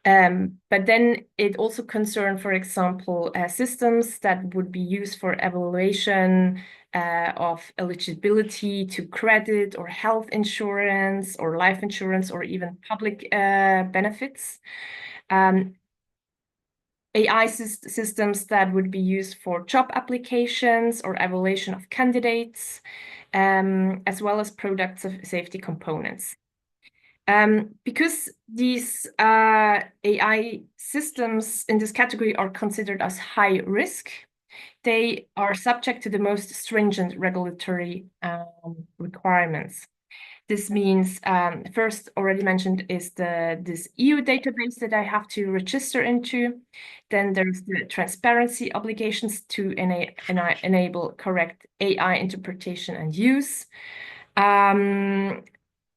But then it also concerns, for example, systems that would be used for evaluation of eligibility to credit or health insurance or life insurance or even public benefits. AI systems that would be used for job applications or evaluation of candidates, as well as product safety components. Because these AI systems in this category are considered as high risk, they are subject to the most stringent regulatory requirements. This means, first already mentioned is this EU database that I have to register into. Then there's the transparency obligations to enable correct AI interpretation and use.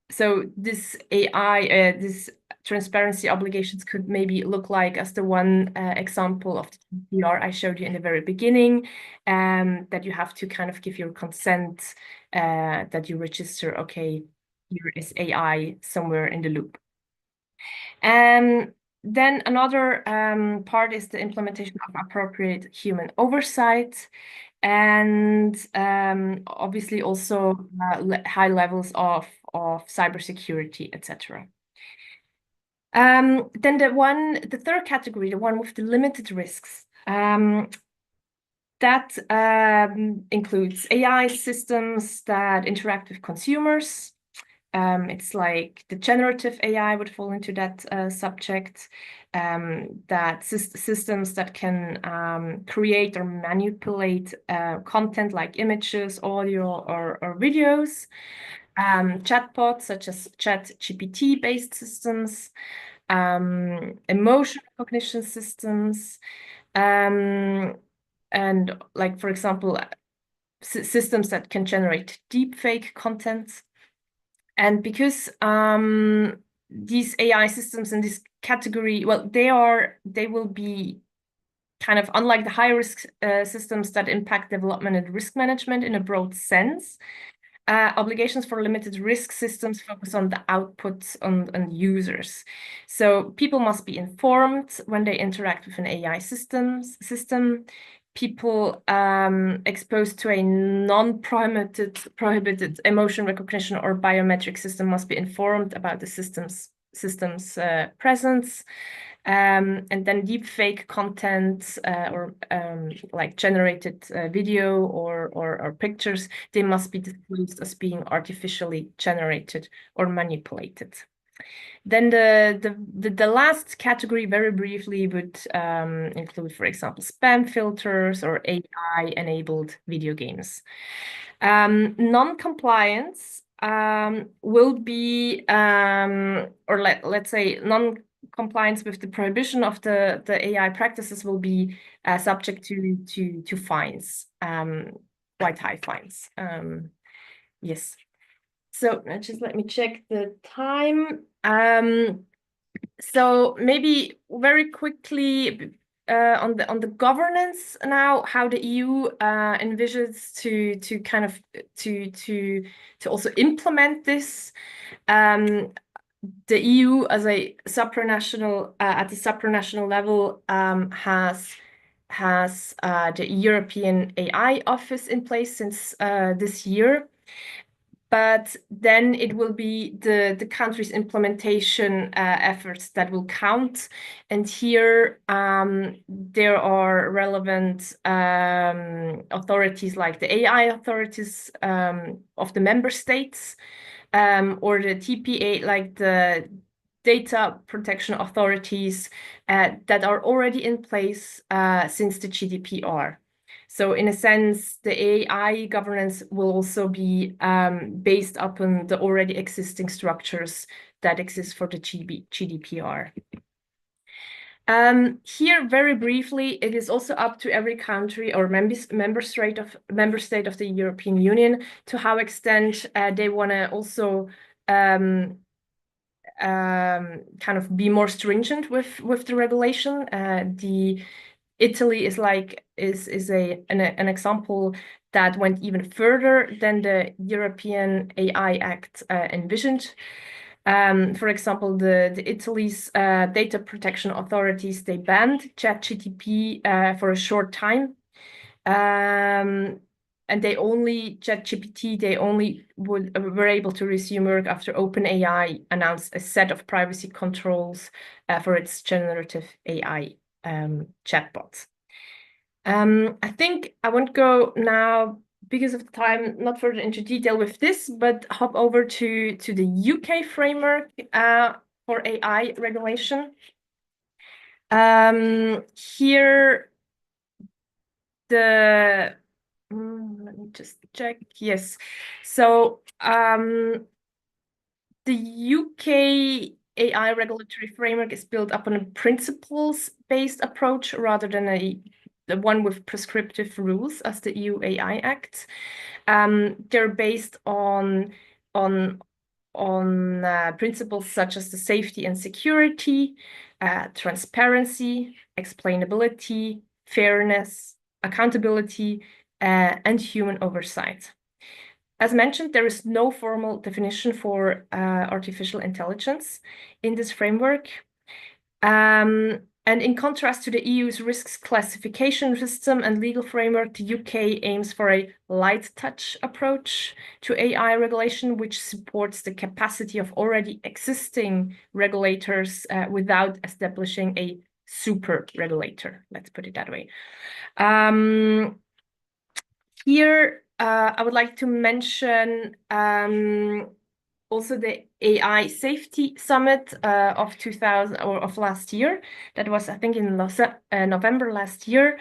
So this AI, this transparency obligations could maybe look like as the one example of the GDPR I showed you in the very beginning, that you have to kind of give your consent that you register, okay, here is AI somewhere in the loop. Then another part is the implementation of appropriate human oversight, and obviously also high levels of cybersecurity, etc. Then the third category, the one with the limited risks, that includes AI systems that interact with consumers. It's like the generative AI would fall into that subject, that systems that can create or manipulate content like images, audio, or videos, chatbots such as ChatGPT-based systems, emotion recognition systems, and like, for example, systems that can generate deepfake content. And because these AI systems in this category, well, they will be kind of unlike the high risk systems that impact development and risk management in a broad sense. Obligations for limited risk systems focus on the outputs on users. So people must be informed when they interact with an AI system. People exposed to a prohibited emotion recognition or biometric system must be informed about the system's presence. And then deepfake content or like generated video or pictures, they must be disclosed as being artificially generated or manipulated. Then the last category, very briefly, would include, for example, spam filters or AI-enabled video games. Non-compliance will be, or let's say, non-compliance with the prohibition of the AI practices will be subject to fines, quite high fines. Yes. So just let me check the time. So maybe very quickly on the governance now, how the EU envisions to kind of to also implement this. The EU as a supranational at the supranational level has the European AI office in place since this year. but then it will be the country's implementation efforts that will count. And here there are relevant authorities like the AI authorities of the member states, or the TPA, like the data protection authorities that are already in place since the GDPR. So in a sense, the AI governance will also be based upon the already existing structures that exist for the GDPR. Here, very briefly, it is also up to every country or member state of the European Union to how extent they want to also kind of be more stringent with the regulation. Italy is an example that went even further than the European AI Act envisioned. For example, the Italy's data protection authorities, they banned ChatGPT for a short time. And ChatGPT, they only were able to resume work after OpenAI announced a set of privacy controls for its generative AI chatbots. I think I won't go now, because of the time, not further into detail with this, but hop over to the UK framework for AI regulation. Here, let me just check. Yes. So the UK AI regulatory framework is built upon a principles-based approach rather than the one with prescriptive rules as the EU AI Act. They're based on principles such as the safety and security, transparency, explainability, fairness, accountability, and human oversight. As mentioned, there is no formal definition for artificial intelligence in this framework. And in contrast to the EU's risks classification system and legal framework, the UK aims for a light touch approach to AI regulation, which supports the capacity of already existing regulators without establishing a super regulator, let's put it that way. Here, I would like to mention also the AI Safety Summit of last year. That was, I think, in November last year.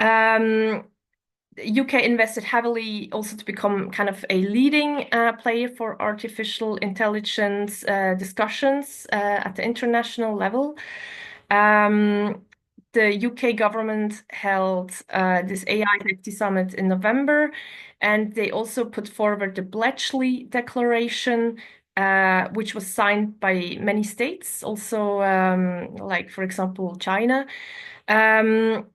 UK invested heavily also to become kind of a leading player for artificial intelligence discussions at the international level. The UK government held this AI Safety Summit in November, and they also put forward the Bletchley Declaration, which was signed by many states, also like, for example, China. And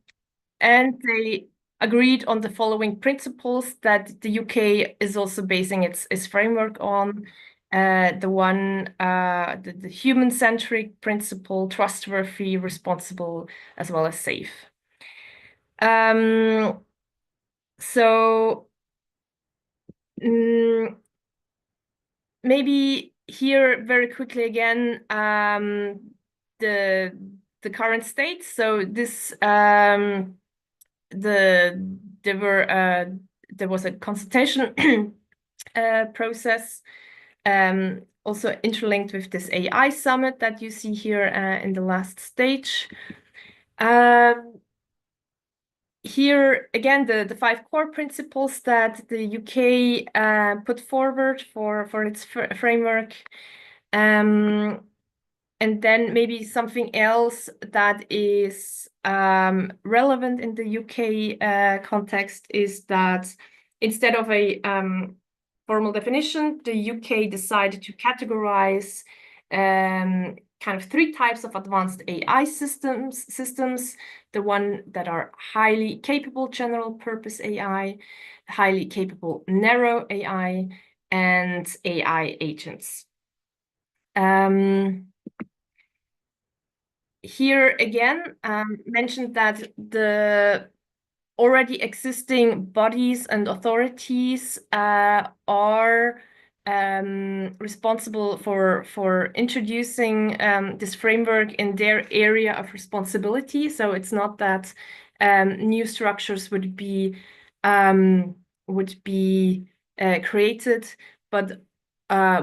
they agreed on the following principles that the UK is also basing its framework on. The human-centric principle, trustworthy, responsible, as well as safe. So maybe here very quickly again, the current state. So this there was a consultation process, also interlinked with this AI summit that you see here in the last stage. Here again, the 5 core principles that the UK put forward for its framework. And then maybe something else that is relevant in the UK context is that instead of a formal definition, the UK decided to categorize kind of 3 types of advanced AI systems. The one that are highly capable general purpose AI, highly capable narrow AI, and AI agents. Here again, mentioned that already existing bodies and authorities are responsible for introducing this framework in their area of responsibility. So it's not that new structures would be created, but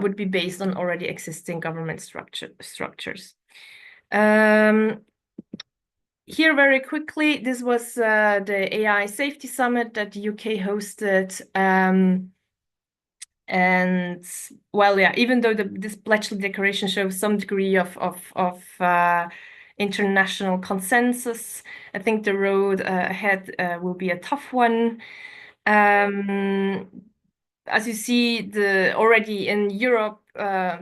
would be based on already existing government structures. Here, very quickly, this was the AI Safety Summit that the UK hosted. And well, yeah, even though this Bletchley Declaration shows some degree of international consensus, I think the road ahead will be a tough one. As you see, already in Europe,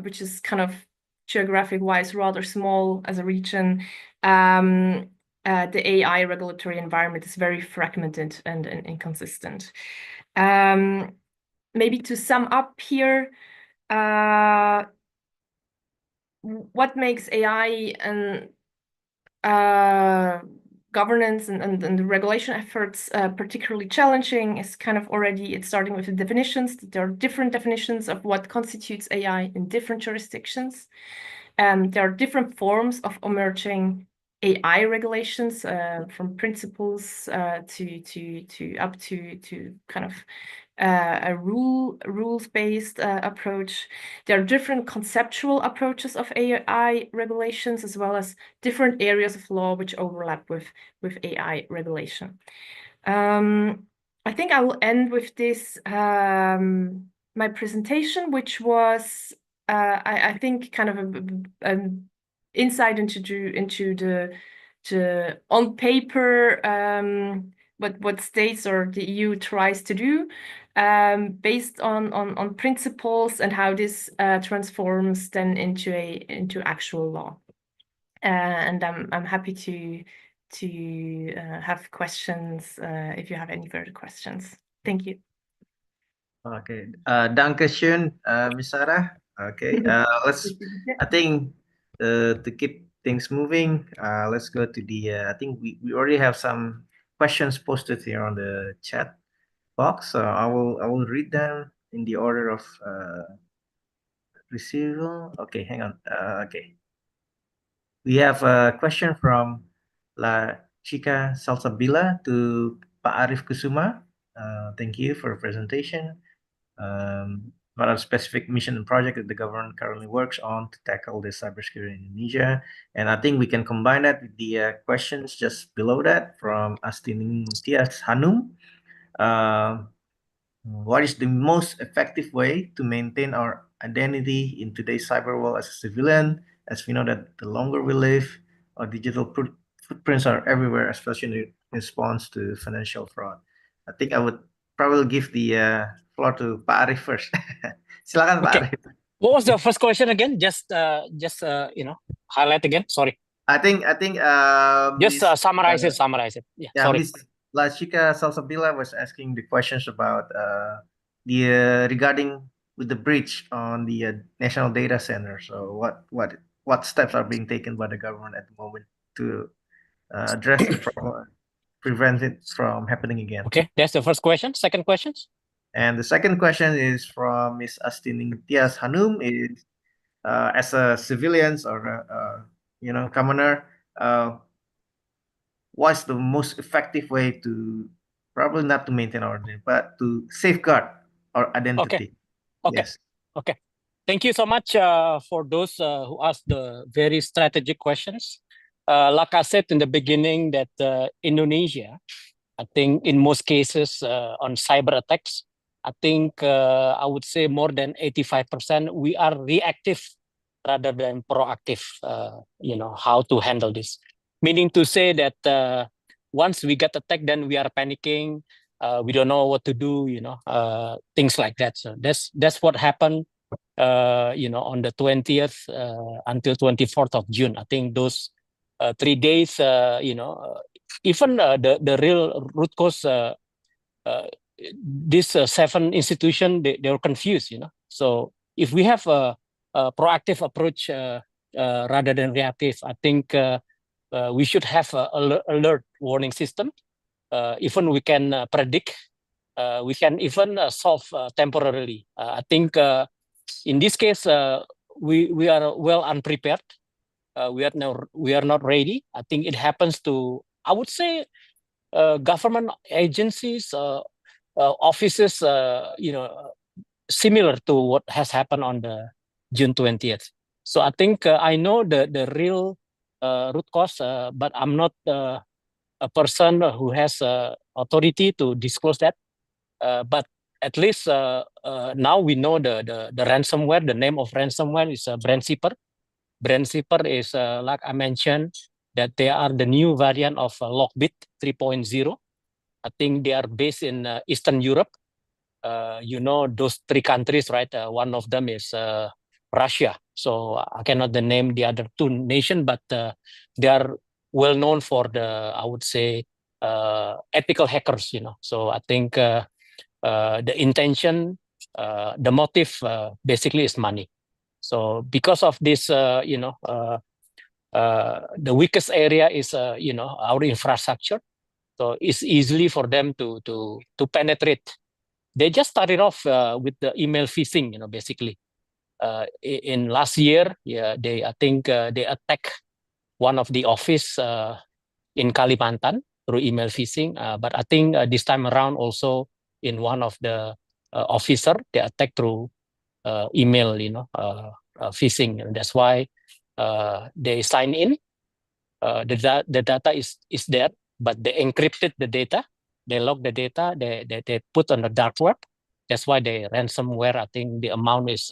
which is kind of geographic-wise rather small as a region, the AI regulatory environment is very fragmented and inconsistent. Maybe to sum up here, what makes AI and governance and the regulation efforts particularly challenging is kind of already, it's starting with the definitions. There are different definitions of what constitutes AI in different jurisdictions. There are different forms of emerging AI regulations, from principles to up to kind of a rules-based approach. There are different conceptual approaches of AI regulations, as well as different areas of law which overlap with AI regulation. I think I will end with this, my presentation, which was, I think, kind of an insight into the on paper, what states or the EU tries to do, based on principles, and how this transforms then into actual law. And I'm happy to have questions if you have any further questions. Thank you. Okay, danke schön, Miss Sarah. Okay, I think to keep things moving, let's go to the, I think we already have some questions posted here on the chat box. So I will read them in the order of receival. Okay, hang on. Okay. We have a question from La Chica Salsabila to Pak Arif Kusuma. Thank you for the presentation. What are specific mission and project that the government currently works on to tackle the cybersecurity in Indonesia? And I think we can combine that with the questions just below that from Astinin Tias Hanum. What is the most effective way to maintain our identity in today's cyber world as a civilian? As we know that the longer we live, our digital footprints are everywhere, especially in response to financial fraud. I think I would probably give the floor to Pak Arif first. Silakan, Pak Arif. What was the first question again? Just highlight again. Sorry. I think just summarize it. Yeah, sorry. Miss La Chica Salsabila was asking the questions about regarding with the breach on the national data center. So what steps are being taken by the government at the moment to address the problem, prevent it from happening again? Okay, that's the first question. Second questions? And the second question is from Miss Astinin Tias Hanum. Is as a civilians or commoner, what's the most effective way to, probably not to maintain our identity, but to safeguard our identity? Okay. Yes. Okay. Thank you so much for those who asked the very strategic questions. Like I said in the beginning, that Indonesia, I think in most cases on cyber attacks, I think I would say more than 85% we are reactive rather than proactive, how to handle this. Meaning to say that once we get attacked, then we are panicking, we don't know what to do, things like that. So that's what happened, on the 20th until 24th of June. I think those 3 days, even the real root cause, this 7 institutions, they were confused, So if we have a proactive approach rather than reactive, I think we should have an alert warning system even we can predict, we can even solve temporarily. I think in this case, we are well unprepared. We are not ready. I think it happens to, I would say, government agencies, offices, similar to what has happened on the June 20th. So I think I know the real root cause, but I'm not a person who has authority to disclose that. But at least now we know the ransomware. The name of ransomware is Brandshipper. Brandshipper is, like I mentioned, that they are the new variant of Lockbit 3.0. I think they are based in Eastern Europe. Those three countries, right? One of them is Russia. So I cannot name the other two nations, but they are well known for I would say, ethical hackers. So I think the intention, the motive, basically is money. So because of this, the weakest area is, our infrastructure. So it's easily for them to penetrate. They just started off with the email phishing, basically. In last year, I think they attacked one of the office in Kalimantan through email phishing. But I think this time around also in one of the officer, they attacked through email, phishing. And that's why they sign in. The data is there, but they encrypted the data. They log the data. They put on the dark web. That's why the ransomware, I think the amount is,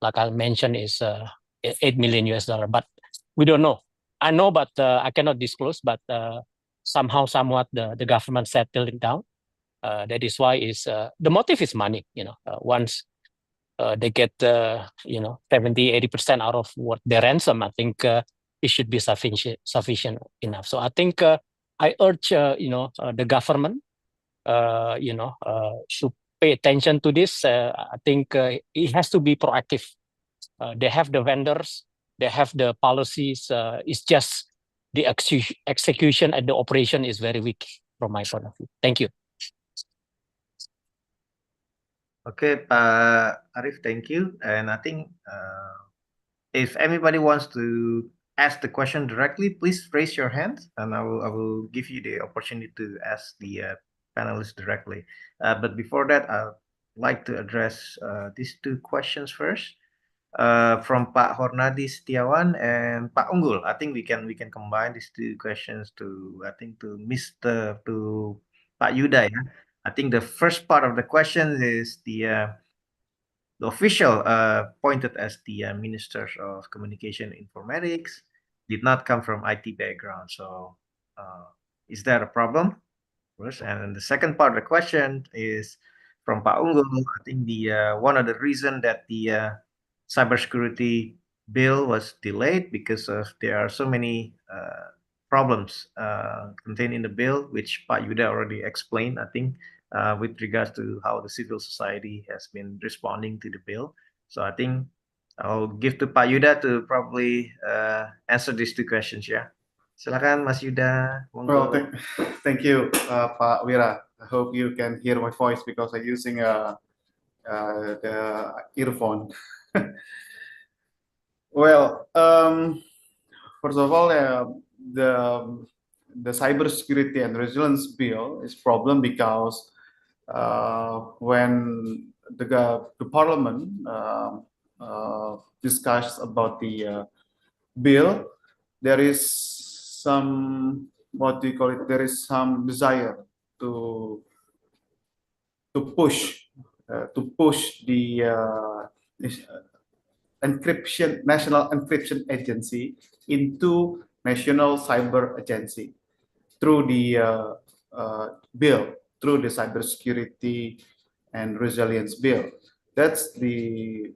like I mentioned, is $8 million. But we don't know. I know, but I cannot disclose. But somehow, somewhat, the government settled it down. That is why the motive is money. Once they get 70-80% out of what they ransom, I think it should be sufficient enough. So I think I urge the government to pay attention to this. I think it has to be proactive. They have the vendors, they have the policies. It's just the execution and the operation is very weak from my point of view. Thank you. Okay, Pak Arif, thank you. And I think if anybody wants to ask the question directly, please raise your hand, and I will give you the opportunity to ask the panelists directly. But before that, I'd like to address these two questions first. From Pak Hornadi Setiawan and Pak Unggul. I think we can combine these two questions to Pak Yuda. Yeah? I think the first part of the question is the official appointed as the Minister of Communication and Informatics did not come from IT background. So is that a problem? And the second part of the question is from Pak Unggul. I think the one of the reason that the cybersecurity bill was delayed because of there are so many problems contained in the bill, which Pak Yuda already explained, I think, with regards to how the civil society has been responding to the bill. So I think I'll give to Pak Yuda to probably answer these two questions. Yeah, silakan Mas Yuda. Well, thank you, Pak Wira. I hope you can hear my voice because I'm using the earphone. Well, first of all, the cybersecurity and resilience bill is problem because when the parliament discussed about the bill, there is some, what do you call it? There is some desire to push the National Encryption Agency into National Cyber Agency through the bill, through the cybersecurity and resilience bill. That's the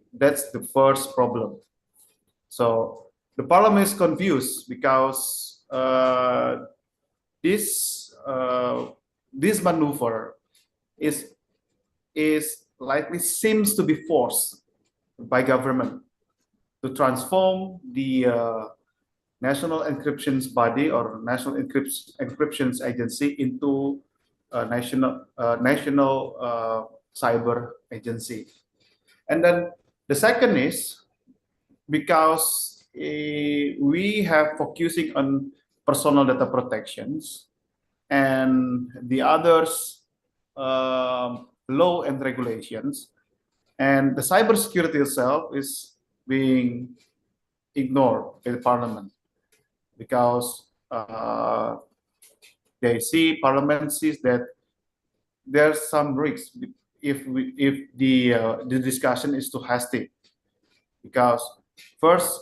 first problem. So the parliament is confused because this maneuver is likely seems to be forced by government to transform the National Encryptions Body or National Encryptions Agency into national cyber agency. And then the second is because we have focusing on personal data protections, and the others law and regulations, and the cybersecurity itself is being ignored by the parliament because parliament sees that there's some risks if the discussion is too hasty, because first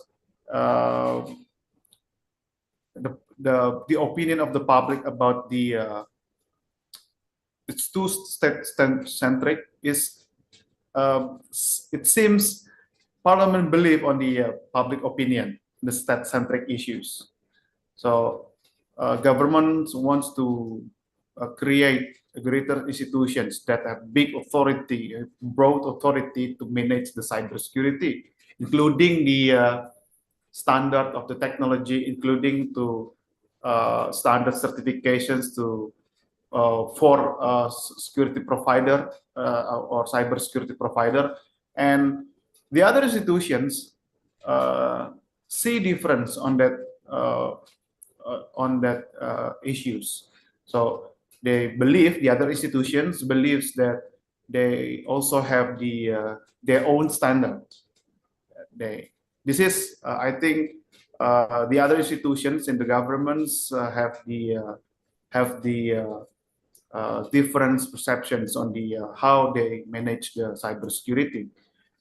the opinion of the public about it's too state-centric is it seems parliament believe on the public opinion, the state-centric issues. So government wants to create greater institutions that have big authority, broad authority to manage the cybersecurity, including the standard of the technology, including to standard certifications to for security provider or cyber security provider, and the other institutions see difference on that issues. So they believe, the other institutions believes that they also have their own standards. This is I think the other institutions in the governments have the different perceptions on the how they manage the cybersecurity,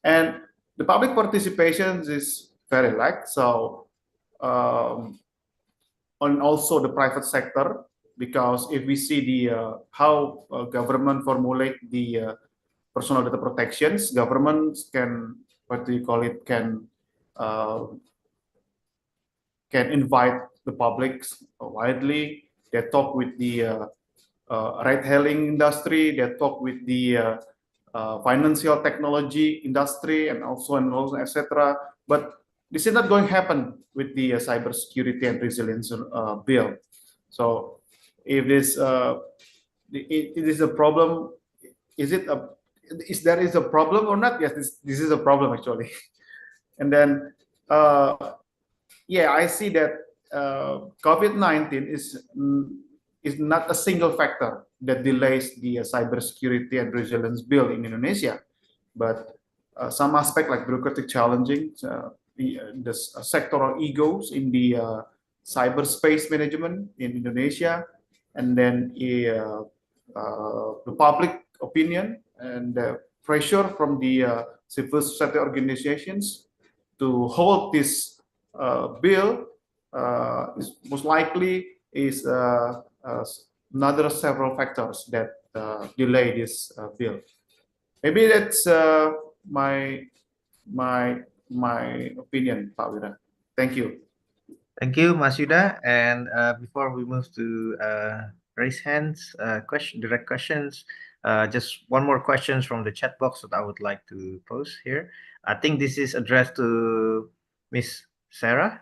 and the public participation is very lax. So on also the private sector, because if we see the how government formulate the personal data protections, governments can, what do you call it, can invite the public widely. They talk with the ride-hailing industry, they talk with the financial technology industry, and also etc. But this is not going to happen with the cybersecurity and resilience bill. So if this it is a problem, is there a problem or not? Yes, this is a problem actually. And then yeah, I see that COVID-19 is not a single factor that delays the cybersecurity and resilience bill in Indonesia, but some aspect like bureaucratic challenging, the sectoral egos in the cyberspace management in Indonesia, and then the public opinion and the pressure from the civil society organizations to hold this bill is most likely is another several factors that delay this bill. Maybe that's my opinion, Pak Wira. Thank you. Thank you, Mas Yuda. And before we move to raise hands, direct questions, just one more question from the chat box that I would like to pose here. I think this is addressed to Miss Sarah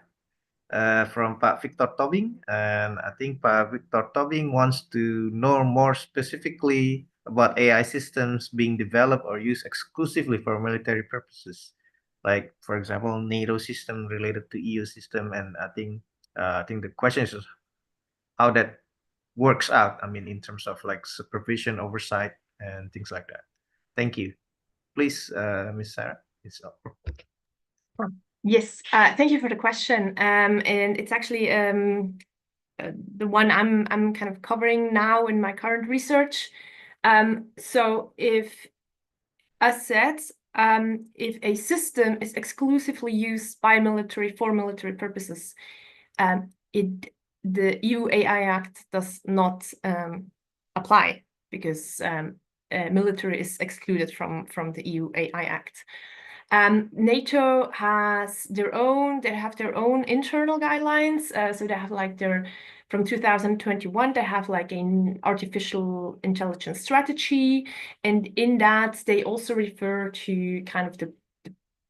from Pak Victor Tobing. And I think Pak Victor Tobing wants to know more specifically about AI systems being developed or used exclusively for military purposes. Like, for example, NATO system related to EU system. And I think the question is how that works out. I mean, in terms of like supervision, oversight, and things like that. Thank you. Please, Ms. Sarah. Yes, thank you for the question. And it's actually the one I'm kind of covering now in my current research. So if, as said, if a system is exclusively used by military for military purposes, the EU AI Act does not apply because military is excluded from the EU AI Act. NATO has they have their own internal guidelines. So they have like from 2021, they have like an artificial intelligence strategy. And in that, they also refer to kind of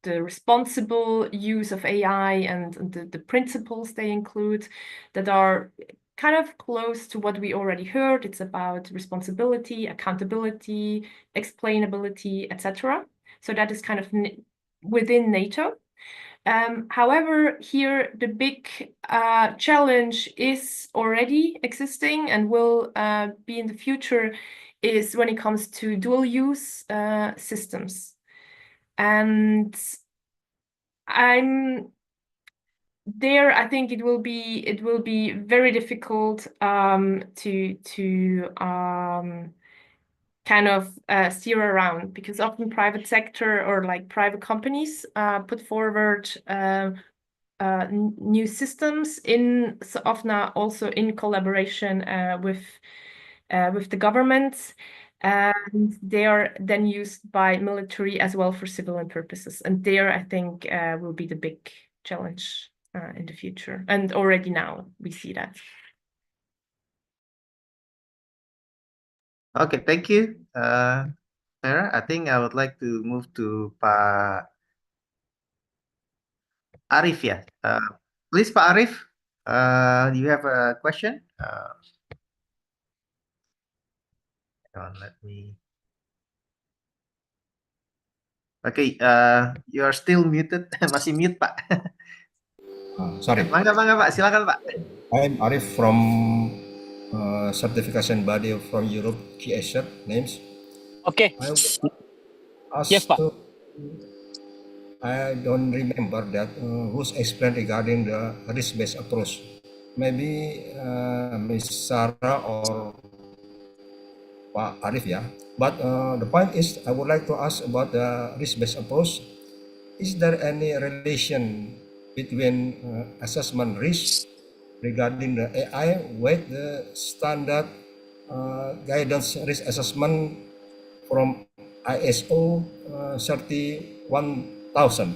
the responsible use of AI and the principles they include that are kind of close to what we already heard. It's about responsibility, accountability, explainability, etc. So that is kind of within NATO. However, here the big challenge is already existing and will be in the future is when it comes to dual use systems. And I think it will be very difficult to kind of steer around, because often private sector or like private companies put forward new systems so often also in collaboration with the government, and they are then used by military as well for civilian purposes. And there, I think, will be the big challenge in the future. And already now we see that. Okay, thank you, Sarah. I think I would like to move to Pak Arif ya. Please, Pak Arif, you have a question? Let me. Okay, you are still muted. Masih mute, Pak. Sorry. Mangga, Pak. Silakan, Pak. I'm Arif from certification body from Europe, key asset names. Okay. Yes, Pak. I don't remember that who's explained regarding the risk-based approach. Maybe Ms. Sarah or Pak Arif, yeah. But the point is, I would like to ask about the risk-based approach. Is there any relation between assessment risk regarding the AI with the standard guidance risk assessment from ISO 31000?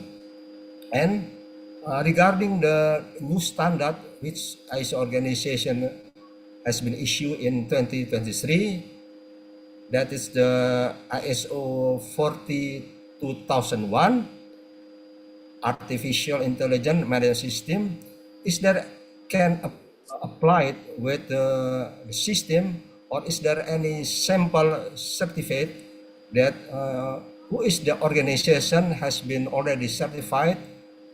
And regarding the new standard which ISO organization has been issued in 2023, that is the ISO 42001, artificial intelligence management system, is there can apply it with the system, or is there any sample certificate that who is the organization has been already certified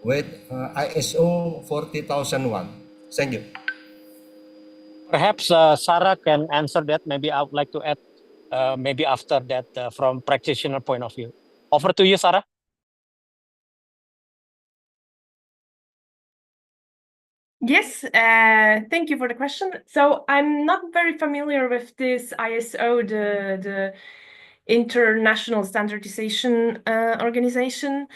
with ISO 40001? Thank you. Perhaps Sarah can answer that. Maybe I would like to add maybe after that from practitioner point of view. Over to you, Sarah. Yes, thank you for the question. So I'm not very familiar with this ISO, the International Standardization Organization,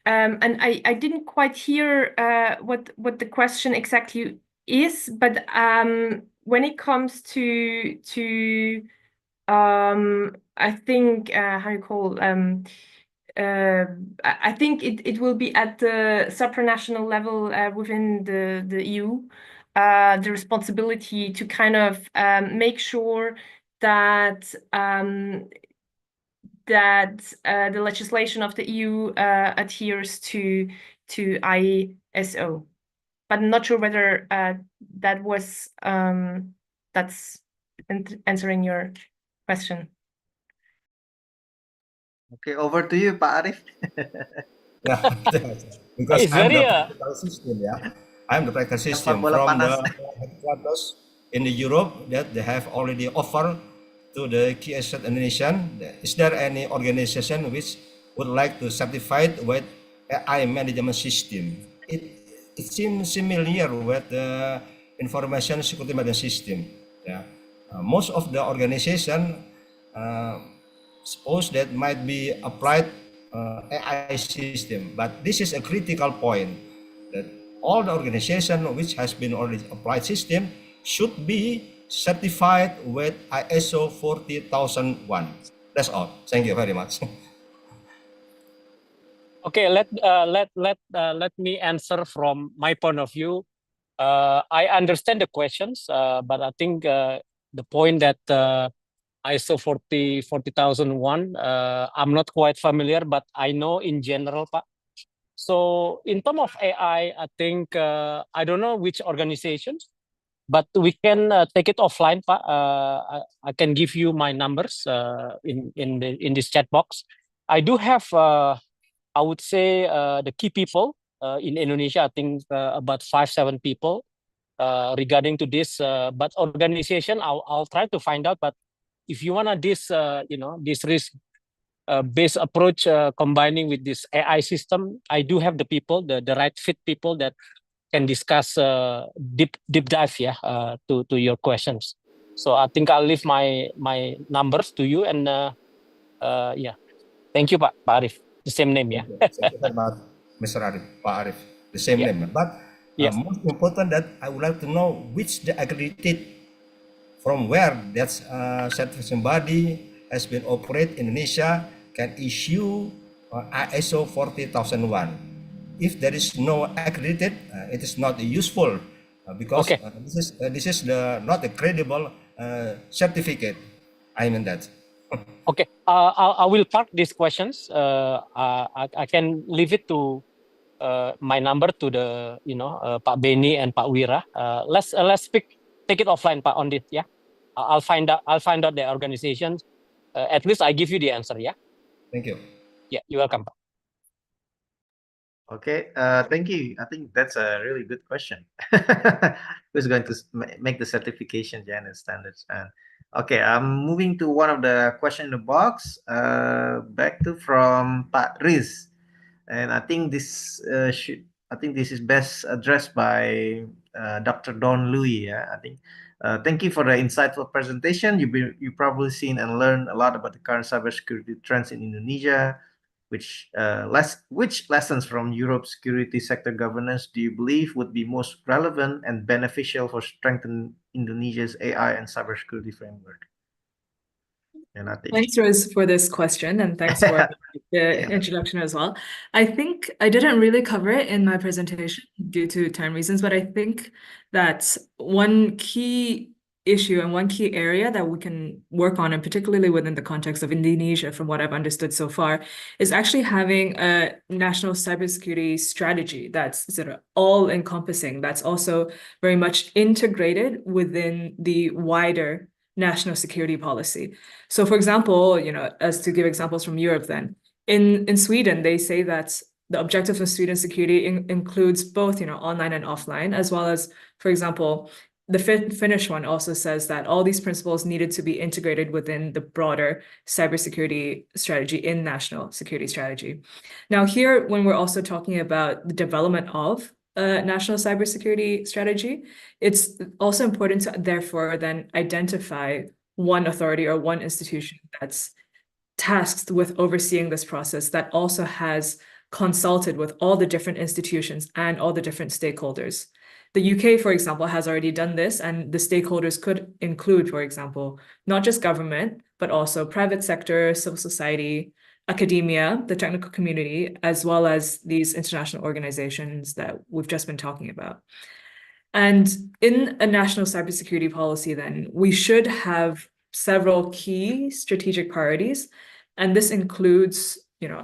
and I didn't quite hear what the question exactly is. But when it comes to I think how you call I think it will be at the supranational level within the EU, the responsibility to kind of make sure that the legislation of the EU adheres to ISO. But I'm not sure whether that's answering your question. Okay, over to you, Pak Arif. Yeah, because It's I'm very, the practical system, yeah. I'm the practical system from the headquarters in the Europe that they have already offered to the key asset Indonesian. Is there any organization which would like to certify it with AI management system? It seems similar with the information security management system. Yeah, most of the organization suppose that might be applied AI system, but this is a critical point that all the organization which has been already applied system should be certified with ISO 40001. That's all. Thank you very much. Okay, let me answer from my point of view. I understand the questions, but I think the point that ISO 40001, I'm not quite familiar, but I know in general, Pak. So in terms of AI, I think I don't know which organizations, but we can take it offline, Pak. I can give you my numbers in this chat box. I do have, I would say, the key people in Indonesia. I think about 5-7 people regarding to this. But organization, I'll try to find out. But if you wanna this, this risk based approach combining with this AI system, I do have the people, the right fit people that can discuss deep dive, to your questions. So I think I'll leave my numbers to you, and yeah, thank you, Pak Arif. The same name, yeah. Thank you very much, Mr. Arif, Pak Arif, the same name. But most important that I would like to know which the accredited from where that certification body has been operate in Indonesia can issue ISO 40001. If there is no accredited, it is not useful because this is not a credible certificate. I mean that. Okay, I will park these questions. I can leave it to my number to the Pak Beni and Pak Wira. Let's take it offline, Pak, on this. Yeah, I'll find out the organizations. At least I give you the answer. Yeah. Thank you. Yeah, you're welcome, Pak. Okay, thank you. I think that's a really good question. Who's going to make the certification and standards? And okay, I'm moving to one of the question in the box. Back to from Pak Riz, and I think this is best addressed by Dr. Don Louis. Yeah, I think. Thank you for the insightful presentation. You probably seen and learned a lot about the current cybersecurity trends in Indonesia. Which lessons from Europe's security sector governance do you believe would be most relevant and beneficial for strengthening Indonesia's AI and cybersecurity framework? And I think thanks, Rose, for this question, and thanks for the introduction as well. I think I didn't really cover it in my presentation due to time reasons, but I think that one key issue and one key area that we can work on, and particularly within the context of Indonesia, from what I've understood so far, is actually having a national cybersecurity strategy that's sort of all-encompassing, that's also very much integrated within the wider national security policy. So, for example, as to give examples from Europe, then in Sweden, they say that the objective of Sweden security includes both, online and offline, as well as, for example, the Finnish one also says that all these principles needed to be integrated within the broader cybersecurity strategy in national security strategy. Now here, when we're also talking about the development of a national cybersecurity strategy, it's also important to therefore then identify one authority or one institution that's tasked with overseeing this process, that also has consulted with all the different institutions and all the different stakeholders. The UK, for example, has already done this, and the stakeholders could include, for example, not just government, but also private sector, civil society, academia, the technical community, as well as these international organizations that we've just been talking about. And in a national cybersecurity policy, then, we should have several key strategic priorities, and this includes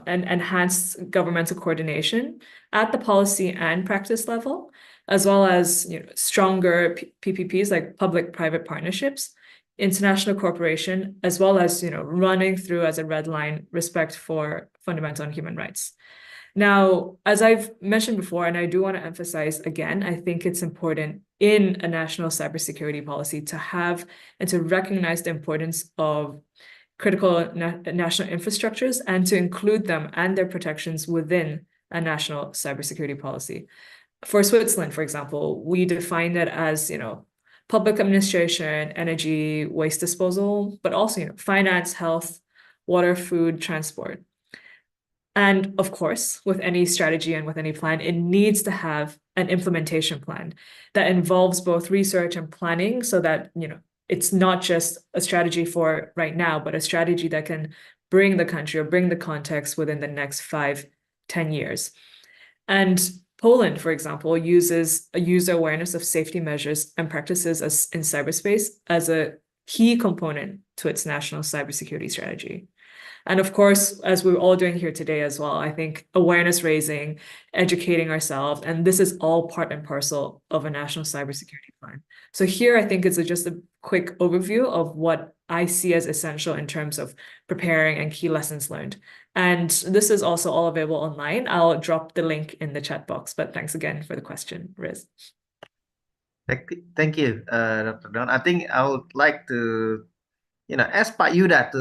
an enhanced governmental coordination at the policy and practice level, as well as stronger PPPs like public-private partnerships, international cooperation, as well as running through as a red line respect for fundamental and human rights. Now, as I've mentioned before, and I do want to emphasize again, I think it's important in a national cybersecurity policy to have and to recognize the importance of critical national infrastructures and to include them and their protections within a national cybersecurity policy. For Switzerland, for example, we define it as, public administration, energy, waste disposal, but also, finance, health, water, food, transport. And of course, with any strategy and with any plan, it needs to have an implementation plan that involves both research and planning so that, it's not just a strategy for right now, but a strategy that can bring the country or bring the context within the next 5-10 years. And Poland, for example, uses a user awareness of safety measures and practices in cyberspace as a key component to its national cybersecurity strategy. And of course, as we're all doing here today as well, I think awareness raising, educating ourselves, and this is all part and parcel of a national cybersecurity plan. So here, I think it's just a quick overview of what I see as essential in terms of preparing and key lessons learned. And this is also all available online. I'll drop the link in the chat box, but thanks again for the question, Riz. Thank you, Dr. Don. I think I would like to, ask Pak Yuda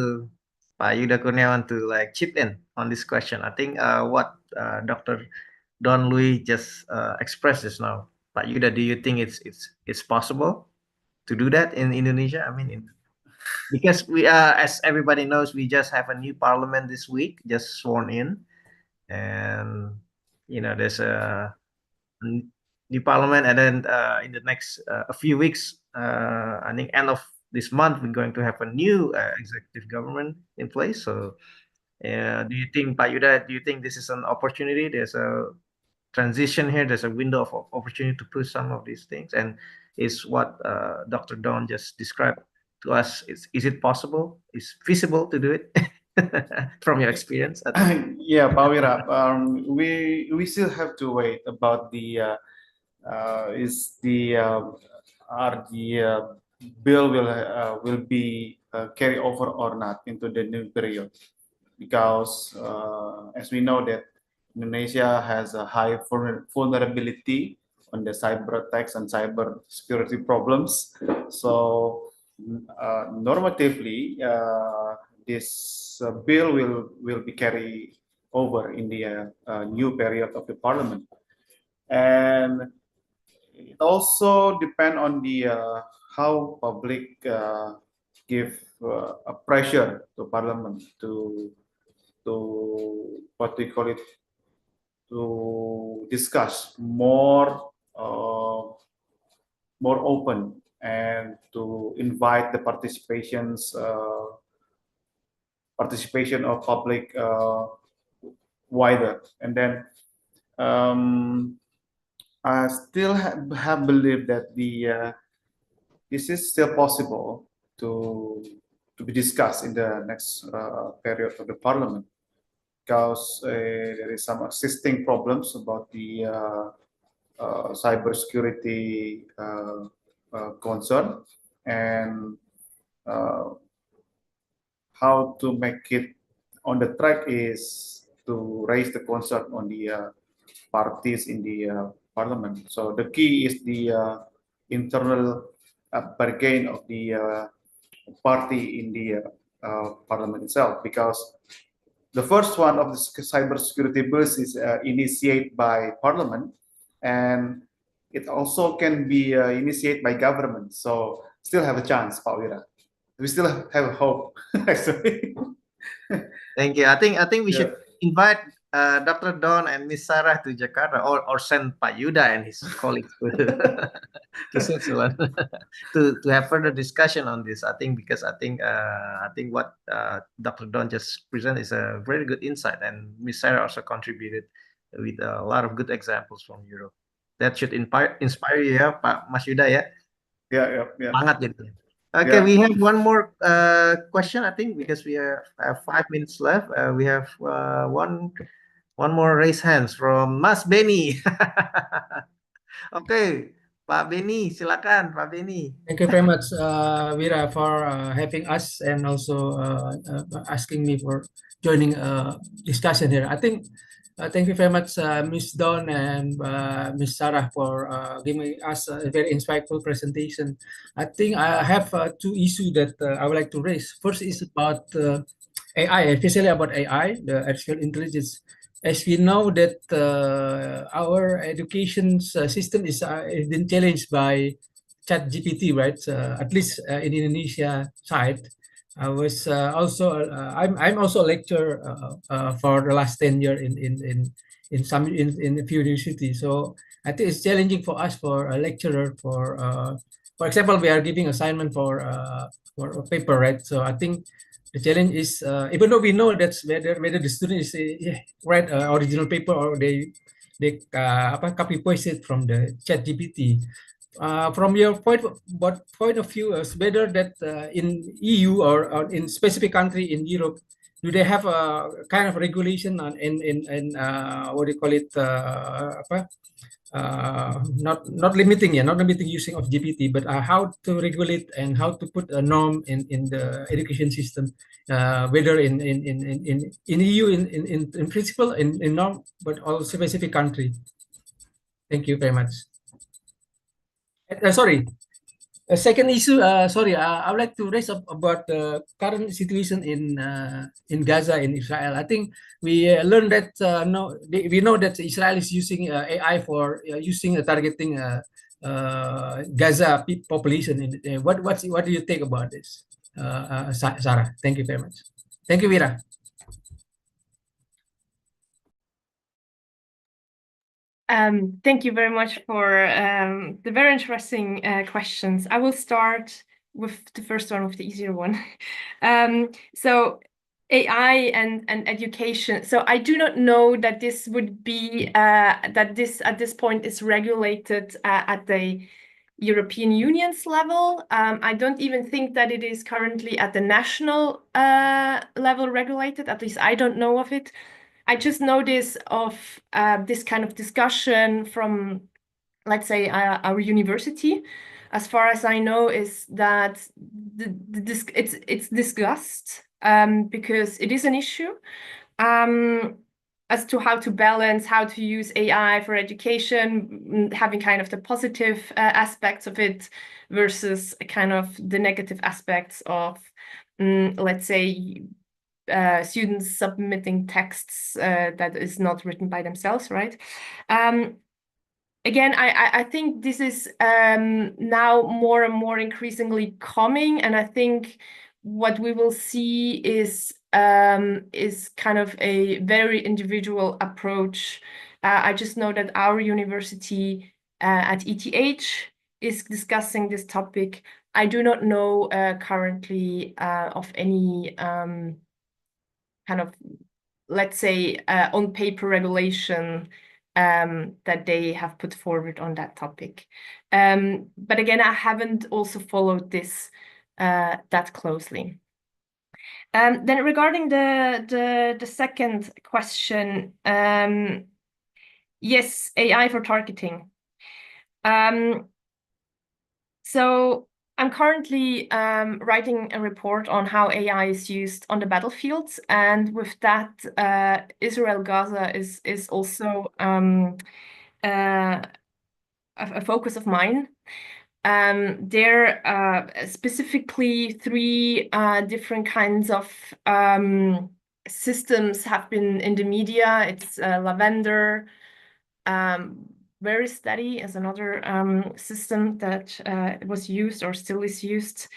Kurniawan to like chip in on this question. I think what Dr. Don Louis just expressed just now. Pak Yuda, do you think it's possible to do that in Indonesia? I mean, because we as everybody knows, we just have a new parliament this week, just sworn in, and there's a new parliament, and then in the next a few weeks, I think end of this month, we're going to have a new executive government in place. So do you think, Pak Yuda, do you think this is an opportunity? There's a transition here, there's a window of opportunity to push some of these things, and is what Dr. Don just described to us, is it possible, is feasible to do it? From your experience? Yeah, Pak Wira, we still have to wait about the bill will be carry over or not into the new period, because as we know that Indonesia has a high vulnerability on the cyber attacks and cyber security problems. So normatively, this bill will be carried over in the new period of the parliament, and it also depends on the how public give a pressure to parliament to what we call it, to discuss more open, and to invite the participation of public wider. And then I still have believed that this is still possible to be discussed in the next period of the parliament, because there is some existing problems about the cybersecurity concern, and how to make it on the track is to raise the concern on the parties in the parliament. So the key is the internal bargain of the party in the parliament itself, because the first one of the cybersecurity bills is initiated by parliament, and it also can be initiated by government. So still have a chance, Pak Wira. We still have hope, actually. Thank you. I think we should invite Dr. Don and Miss Sarah to Jakarta, or send Pak Yuda and his colleagues to Switzerland to have further discussion on this. I think what Dr. Don just presented is a very good insight, and Miss Sarah also contributed with a lot of good examples from Europe. That should inspire you, ya, Pak Mas Yuda, ya. Yeah. Semangat gitu. Okay, we have one more question, I think, because we have 5 minutes left. We have one more raised hands from Mas Beni. Okay, Pak Beni, silakan, Pak Beni. Thank you very much, Wira, for having us, and also asking me for joining discussion here. I think thank you very much, Ms. Don and Ms. Sarah, for giving us a very insightful presentation. I think I have 2 issues that I would like to raise. First is about AI, especially about AI, the artificial intelligence. As we know that our education system is been challenged by ChatGPT, right? At least in Indonesia side. I was also I'm also a lecturer for the last 10 years in a few universities. So I think it's challenging for us, for a lecturer, for example, we are giving assignment for a paper, right? So I think the challenge is even though we know that's whether the student is write original paper, or they copy paste it from the ChatGPT. From your point of view, whether that in EU or in specific country in Europe, do they have a kind of regulation on in what do you call it? Not limiting, not limiting using of GPT, but how to regulate and how to put a norm in the education system, whether in EU in principle in norm, but also specific country. Thank you very much. Sorry. A second issue, sorry, I would like to raise up about the current situation in Gaza, in Israel. I think we learned that we know that Israel is using AI for targeting Gaza population. What do you think about this, Sarah? Thank you very much. Thank you, Vira. Thank you very much for the very interesting questions. I will start with the first one, with the easier one. So AI and education. So I do not know that this would be that this at this point is regulated at the European Union's level. I don't even think that it is currently at the national level regulated. At least I don't know of it. I just know this of this kind of discussion from, let's say, our university. As far as I know, is that it's discussed because it is an issue as to how to balance, how to use AI for education, having kind of the positive aspects of it versus kind of the negative aspects of, let's say, students submitting texts that is not written by themselves, right? Again, I think this is now more and more increasingly coming, and I think what we will see is kind of a very individual approach. I just know that our university at ETH is discussing this topic. I do not know currently of any kind of, let's say, on paper regulation that they have put forward on that topic. But again, I haven't also followed this that closely. Then regarding the second question, yes, AI for targeting. So I'm currently writing a report on how AI is used on the battlefields, and with that, Israel Gaza is also a focus of mine. There are specifically 3 different kinds of systems have been in the media. It's Lavender. Very Steady is another system that was used or still is used.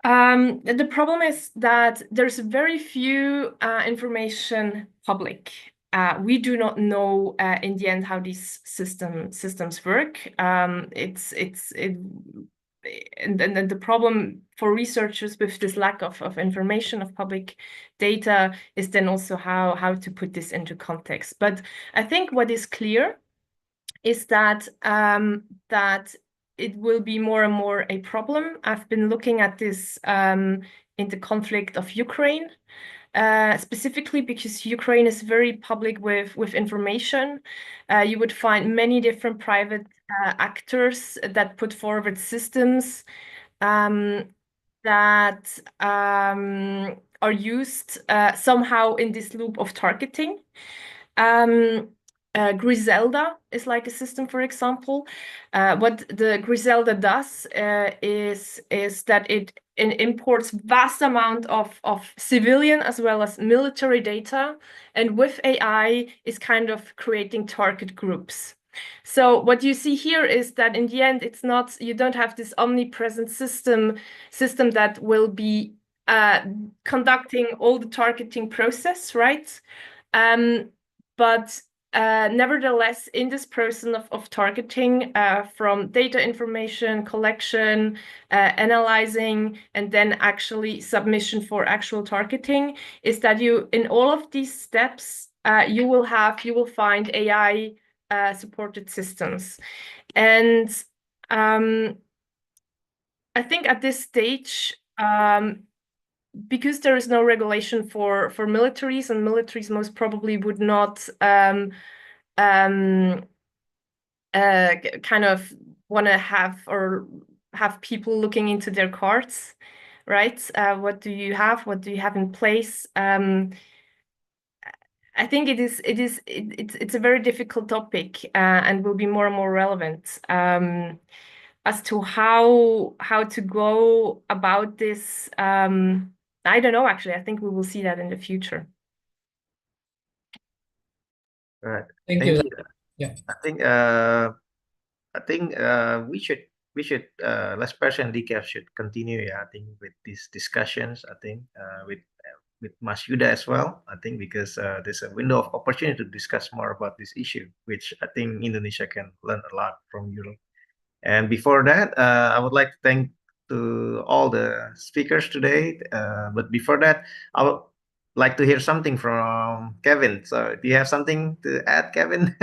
The problem is that there's very few information public. We do not know in the end how these systems work. And the problem for researchers with this lack of information, of public data, is then also how to put this into context. But I think what is clear is that that it will be more and more a problem. I've been looking at this in the conflict of Ukraine, specifically because Ukraine is very public with information. You would find many different private actors that put forward systems that are used somehow in this loop of targeting. Griselda is like a system, for example. What the Griselda does is that it imports vast amount of civilian as well as military data, and with AI is kind of creating target groups. So what you see here is that in the end, it's not, you don't have this omnipresent system that will be conducting all the targeting process, right? But nevertheless, in this process of targeting, from data information collection, analyzing, and then actually submission for actual targeting, is that you, in all of these steps, you will find AI supported systems. And I think at this stage, because there is no regulation for militaries, and militaries most probably would not kind of want to have people looking into their cards, right? What do you have? What do you have in place? I think it's a very difficult topic, and will be more and more relevant as to how to go about this. I don't know, actually. I think we will see that in the future. All right. Thank you. you. Yeah. I think we should LESPERSSI and DCAF should continue. Yeah, I think with these discussions. I think with Mas Yuda as well. I think because there's a window of opportunity to discuss more about this issue, which I think Indonesia can learn a lot from Europe. And before that, I would like to thank to all the speakers today. But before that, I would like to hear something from Kevin. So do you have something to add, Kevin?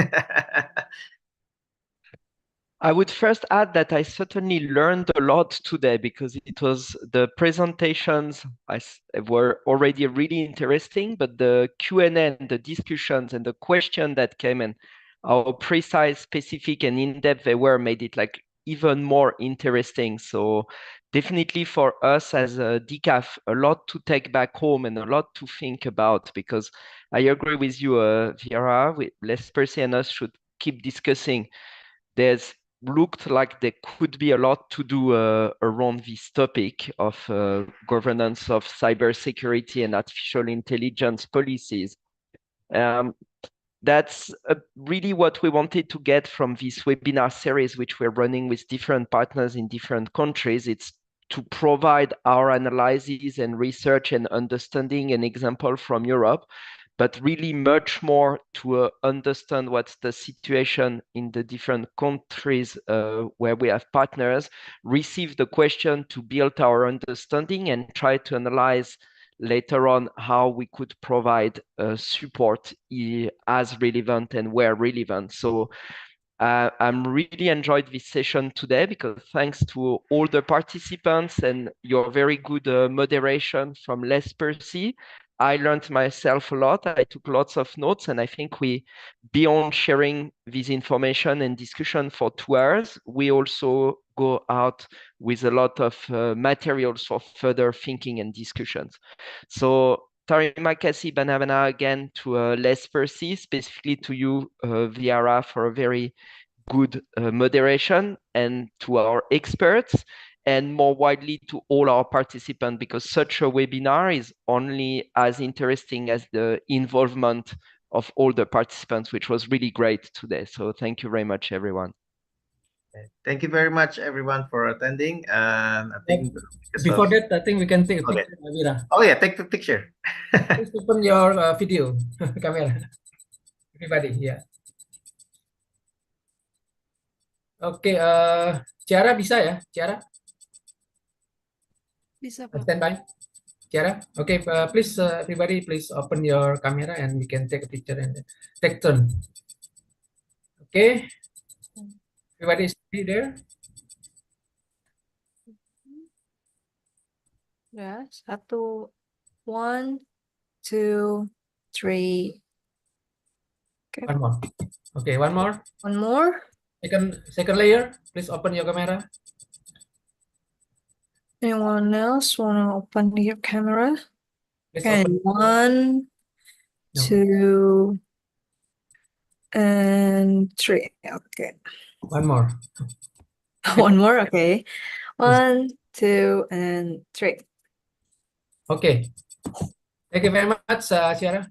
I would first add that I certainly learned a lot today because it was the presentations were already really interesting, but the Q&A and the discussions and the question that came and how precise, specific, and in-depth they were made it like even more interesting. So definitely for us as a DCAF, a lot to take back home and a lot to think about, because I agree with you, Vera, LESPERSSI and us should keep discussing. There's looked like there could be a lot to do around this topic of governance of cybersecurity and artificial intelligence policies. That's really what we wanted to get from this webinar series, which we're running with different partners in different countries. It's to provide our analyses and research and understanding and example from Europe, but really much more to understand what's the situation in the different countries where we have partners, receive the question to build our understanding and try to analyze later on how we could provide support as relevant and where relevant. So I'm really enjoyed this session today because thanks to all the participants and your very good moderation from LESPERSSI, I learned myself a lot. I took lots of notes, and I think we, beyond sharing this information and discussion for 2 hours, we also go out with a lot of materials for further thinking and discussions. So terima kasih banyak-banyak again to LESPERSSI, specifically to you, Viara, for a very good moderation, and to our experts, and more widely to all our participants, because such a webinar is only as interesting as the involvement of all the participants, which was really great today. So thank you very much, everyone. Thank you very much, everyone, for attending. And I think before that, I think we can take a picture, Vira. Oh yeah, take the picture. Please open your video camera. Everybody, yeah. Oke, Ciara bisa ya, Ciara? Bisa, Pak. Standby. Ciara, okay, please, everybody, please open your camera and we can take a picture and take turn. Okay, everybody is there? Ya, 1, 2, 3. Okay. One more. Okay, one more. One more. Second layer, please open your camera. Anyone else want to open your camera? Please Okay, open. 1, 2, and 3. Okay. One more. One more. Okay. 1, 2, and 3. Okay. Thank you very much, Ciara.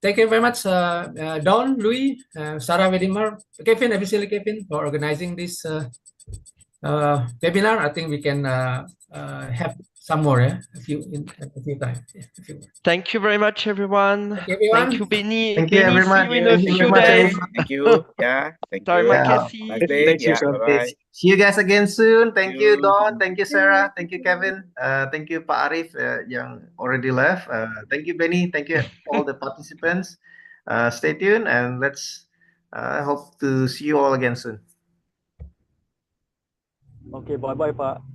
Thank you very much, Don, Louis, Sarah Wedimar, Kevin, especially Kevin, for organizing this webinar. I think we can have some more, a few times. Yeah, a few more. Thank you very much, everyone. Thank you, Benny. Thank you, Benny, everyone. see you in a few days. Thank you. Yeah. Thank you. Terima kasih. Nice day. Yeah. Bye. See you guys again soon. Thank you, you. Don. Thank you, Sarah. Thank you, Kevin. Thank you, Pak Arif, yang already left. Thank you, Benny. Thank you, all the participants. Stay tuned and let's hope to see you all again soon. Oke, bye-bye, Pak.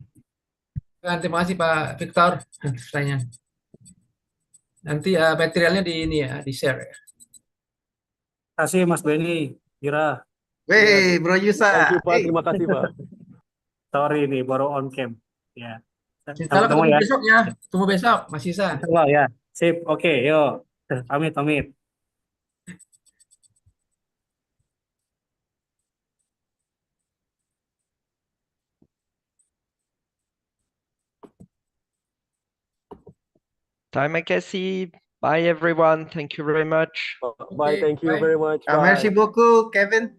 Terima kasih Pak Victor. Pertanyaan. Nanti materialnya di ini ya, di share ya. Terima kasih Mas Benny, Ira. Wey, Bro Yusa. Thank you Pak, Hey. terima kasih Pak. Sorry nih, baru on cam. Ya. Kalau Sampai ketemu ketemu ya. besok ya, ketemu besok Mas Isa. Insyaallah ya. Sip, oke, yuk. Pamit, pamit. Terima kasih. Bye everyone. Thank you very much. Bye, Okay, thank you bye. very much. Merci Bye. beaucoup, Kevin.